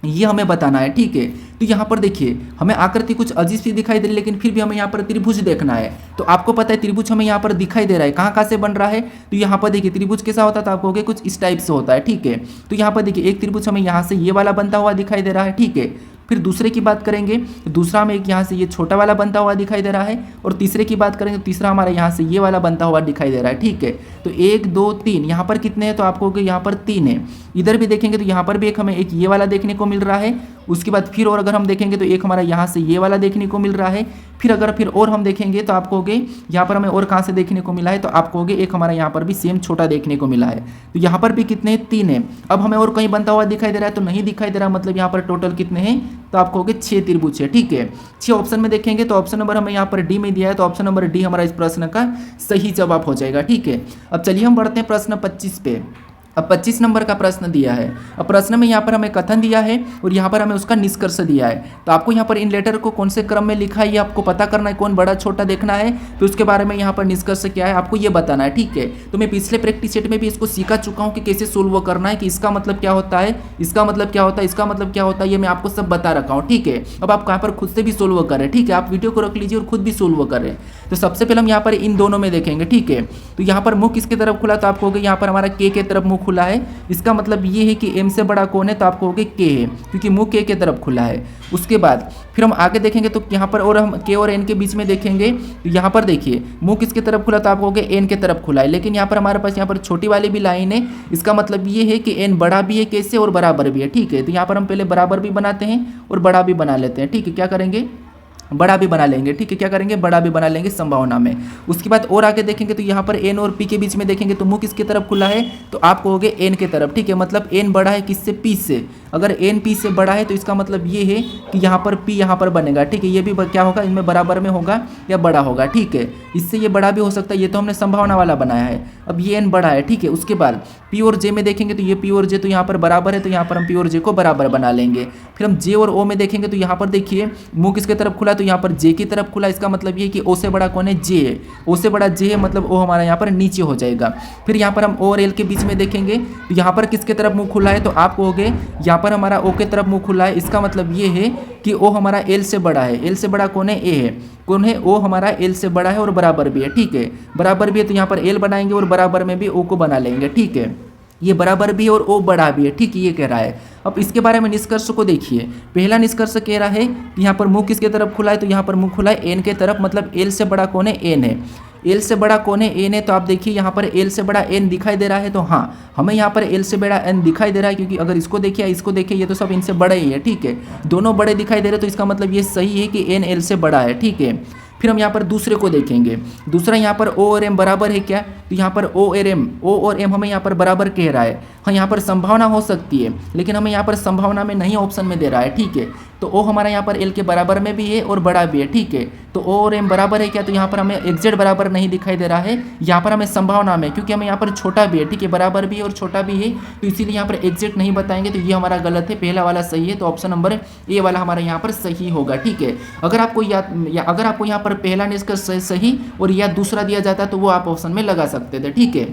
ये हमें बताना है, ठीक है। तो यहाँ पर देखिए, हमें आकृति कुछ अजीब सी दिखाई दे रही है, लेकिन फिर भी हमें यहाँ पर त्रिभुज देखना है। तो आपको पता है त्रिभुज हमें यहाँ पर दिखाई दे रहा है, कहाँ से बन रहा है, तो यहाँ पर देखिए त्रिभुज कैसा होता है, तो आपको होगा कुछ इस टाइप से होता है, ठीक है। तो यहाँ पर देखिए एक त्रिभुज हमें यहाँ से ये वाला बनता हुआ दिखाई दे रहा है, ठीक है। फिर दूसरे की बात करेंगे तो दूसरा हमें एक यहाँ से ये छोटा वाला बनता हुआ दिखाई दे रहा है, और तीसरे की बात करेंगे तो तीसरा हमारे यहाँ से ये वाला बनता हुआ दिखाई दे रहा है, ठीक है। तो 1 2 3 यहाँ पर कितने हैं, तो आपको यहाँ पर 3 है। इधर भी देखेंगे तो यहाँ पर भी एक हमें एक ये वाला देखने को मिल रहा है। उसके बाद फिर और अगर हम देखेंगे तो एक हमारा यहाँ से ये वाला देखने को मिल रहा है। फिर अगर फिर और हम देखेंगे तो आपको होगे यहाँ पर हमें और कहाँ से देखने को मिला है, तो आपको होगे एक हमारा यहाँ पर भी सेम छोटा देखने को मिला है। तो यहाँ पर भी कितने हैं, 3 है। अब हमें और कहीं बनता हुआ दिखाई दे रहा है, तो नहीं दिखाई दे रहा, मतलब यहाँ पर टोटल कितने हैं, तो आपको होगे 6 त्रिभुज है, ठीक है। 6 ऑप्शन में देखेंगे तो ऑप्शन नंबर हमें यहाँ पर डी में दिया है, तो ऑप्शन नंबर डी हमारा इस प्रश्न का सही जवाब हो जाएगा, ठीक है। अब चलिए हम बढ़ते हैं प्रश्न 25 पे। अब 25 नंबर का प्रश्न दिया है। अब प्रश्न में यहाँ पर हमें कथन दिया है और यहाँ पर हमें उसका निष्कर्ष दिया है। तो आपको यहाँ पर इन लेटर को कौन से क्रम में लिखा है ये आपको पता करना है, कौन बड़ा छोटा देखना है, फिर उसके बारे में यहाँ पर निष्कर्ष क्या है आपको ये बताना है, ठीक है। तो मैं पिछले प्रैक्टिस सेट में भी इसको सीखा चुका हूँ कि कैसे सोल्व करना है, कि इसका मतलब क्या होता है, इसका मतलब क्या होता है, इसका मतलब क्या होता है, ये मैं आपको सब बता रखा हूँ, ठीक है। अब आप यहाँ पर खुद से भी सोल्व करें, ठीक है, आप वीडियो को रख लीजिए और खुद भी सोल्व करें। तो सबसे पहले हम यहाँ पर इन दोनों में देखेंगे, ठीक है। तो यहाँ पर मुख किसके तरफ खुला, तो आपको होगा यहाँ पर हमारा के तरफ मुख खुला है। इसका मतलब ये है कि एम से बड़ा कौन है, तो आपको होगा के है, क्योंकि मुंह के तरफ खुला है। उसके बाद फिर हम आगे देखेंगे तो यहाँ पर और हम के और एन के बीच में देखेंगे, तो यहाँ पर देखिए मुंह किसके तरफ खुला, तो आपको होगा एन के तरफ खुला है। लेकिन यहाँ पर हमारे पास यहाँ पर छोटी वाली भी लाइन है, इसका मतलब ये है कि एन बड़ा भी है कैसे और बराबर भी है, ठीक है। तो यहाँ पर हम पहले बराबर भी बनाते हैं और बड़ा भी बना लेते हैं, ठीक है। क्या करेंगे, बड़ा भी बना लेंगे, ठीक है, क्या करेंगे, बड़ा भी बना लेंगे संभावना में। उसके बाद और आगे देखेंगे तो यहाँ पर एन और पी के बीच में देखेंगे तो मुंह किसकी तरफ खुला है, तो आपको होगे एन के तरफ, ठीक है। मतलब एन बड़ा है किससे, पी से। अगर एन पी से बड़ा है तो इसका मतलब ये है कि यहाँ पर पी यहाँ पर बनेगा, ठीक है। ये भी क्या होगा, इनमें बराबर में होगा या बड़ा होगा, ठीक है। इससे ये बड़ा भी हो सकता है, ये तो हमने संभावना वाला बनाया है। अब ये एन बड़ा है, ठीक है। उसके बाद पी और जे में देखेंगे तो ये पी और जे तो यहाँ पर बराबर है, तो यहाँ पर हम पी और जे को बराबर बना लेंगे। फिर हम जे और ओ में देखेंगे तो यहाँ पर देखिए मुंह किसके तरफ खुला, तो यहाँ पर जे की तरफ खुला। इसका मतलब ये कि ओ से बड़ा कौन है, जे है। ओ से बड़ा जे है, मतलब ओ हमारा यहाँ पर नीचे हो जाएगा। फिर यहाँ पर हम ओ और एल के बीच में देखेंगे तो यहाँ पर किसके तरफ मुंह खुला है, तो आपको हो गए यहाँ पर हमारा ओ के तरफ मुंह खुला है। इसका मतलब ये है कि ओ हमारा एल से बड़ा है। एल से बड़ा कौन है, ए है। कौन है, ओ हमारा एल से बड़ा है और बराबर भी है, ठीक है। बराबर भी है तो यहाँ पर एल बनाएंगे और बराबर में भी ओ को बना लेंगे, ठीक है। ये बराबर भी है और ओ बड़ा भी है, ठीक है, ये कह रहा है। अब इसके बारे में निष्कर्ष को देखिए। पहला निष्कर्ष कह रहा है कि यहाँ पर मुंह किसके तरफ खुला है, तो यहाँ पर मुंह खुला है एन के तरफ, मतलब एल से बड़ा कौन है, एन है। एल से बड़ा कौन है, एन है। तो आप देखिए यहाँ पर एल से बड़ा एन दिखाई दे रहा है, तो हाँ हमें यहाँ पर एल से बड़ा एन दिखाई दे रहा है, क्योंकि अगर इसको देखिए इसको देखिए ये तो सब इनसे बड़े ही है, ठीक है। दोनों बड़े दिखाई दे रहे, तो इसका मतलब ये सही है कि एन एल से बड़ा है, ठीक है। फिर हम यहाँ पर दूसरे को देखेंगे। दूसरा यहाँ पर ओ और एम बराबर है क्या, तो यहाँ पर ओ और एम हमें यहाँ पर बराबर कह रहा है। हाँ, यहाँ पर संभावना हो सकती है, लेकिन हमें यहाँ पर संभावना में नहीं ऑप्शन में दे रहा है। ठीक है, तो ओ हमारा यहाँ पर एल के बराबर में भी है और बड़ा भी है। ठीक है, तो ओ और एम बराबर है क्या, तो यहाँ पर हमें एग्जैक्ट बराबर नहीं दिखाई दे रहा है, यहाँ पर हमें संभावना में, क्योंकि हमें यहाँ पर छोटा भी है। ठीक है, बराबर भी है और छोटा भी है, तो इसीलिए यहाँ पर एग्जैक्ट नहीं बताएंगे, तो ये हमारा गलत है। पहला वाला सही है, तो ऑप्शन नंबर ए वाला हमारा यहाँ पर सही होगा। ठीक है, अगर आपको अगर आपको यहाँ पर पहला निष्कर्ष सही और या दूसरा दिया जाता तो वो आप ऑप्शन में लगा सकते थे। ठीक है,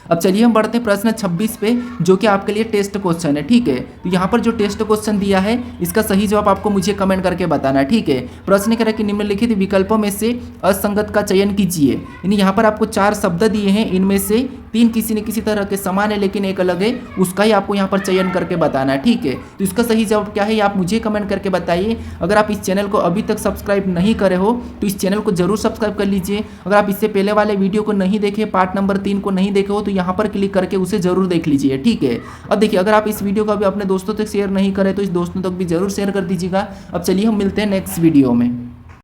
अब चलिए हम बढ़ते हैं प्रश्न 26 पे, जो कि आपके लिए टेस्ट क्वेश्चन है। ठीक है, तो यहाँ पर जो टेस्ट क्वेश्चन दिया है इसका सही जवाब आपको मुझे कमेंट करके बताना है। ठीक है, प्रश्न कह रहा है कि निम्नलिखित विकल्पों में से असंगत का चयन कीजिए। यानी यहाँ पर आपको 4 शब्द दिए हैं, इनमें से 3 किसी न किसी तरह के समान है लेकिन एक अलग है, उसका ही आपको यहाँ पर चयन करके बताना है। ठीक है, तो इसका सही जवाब क्या है ये आप मुझे कमेंट करके बताइए। अगर आप इस चैनल को अभी तक सब्सक्राइब नहीं करे हो तो इस चैनल को जरूर सब्सक्राइब कर लीजिए। अगर आप इससे पहले वाले वीडियो को नहीं देखे, पार्ट नंबर 3 को नहीं देखे हो, तो यहाँ पर क्लिक करके उसे जरूर देख लीजिए। ठीक है, अब देखिए अगर आप इस वीडियो को अभी अपने दोस्तों तक शेयर नहीं करें तो इस दोस्तों तक भी जरूर शेयर कर दीजिएगा। अब चलिए हम मिलते हैं नेक्स्ट वीडियो में।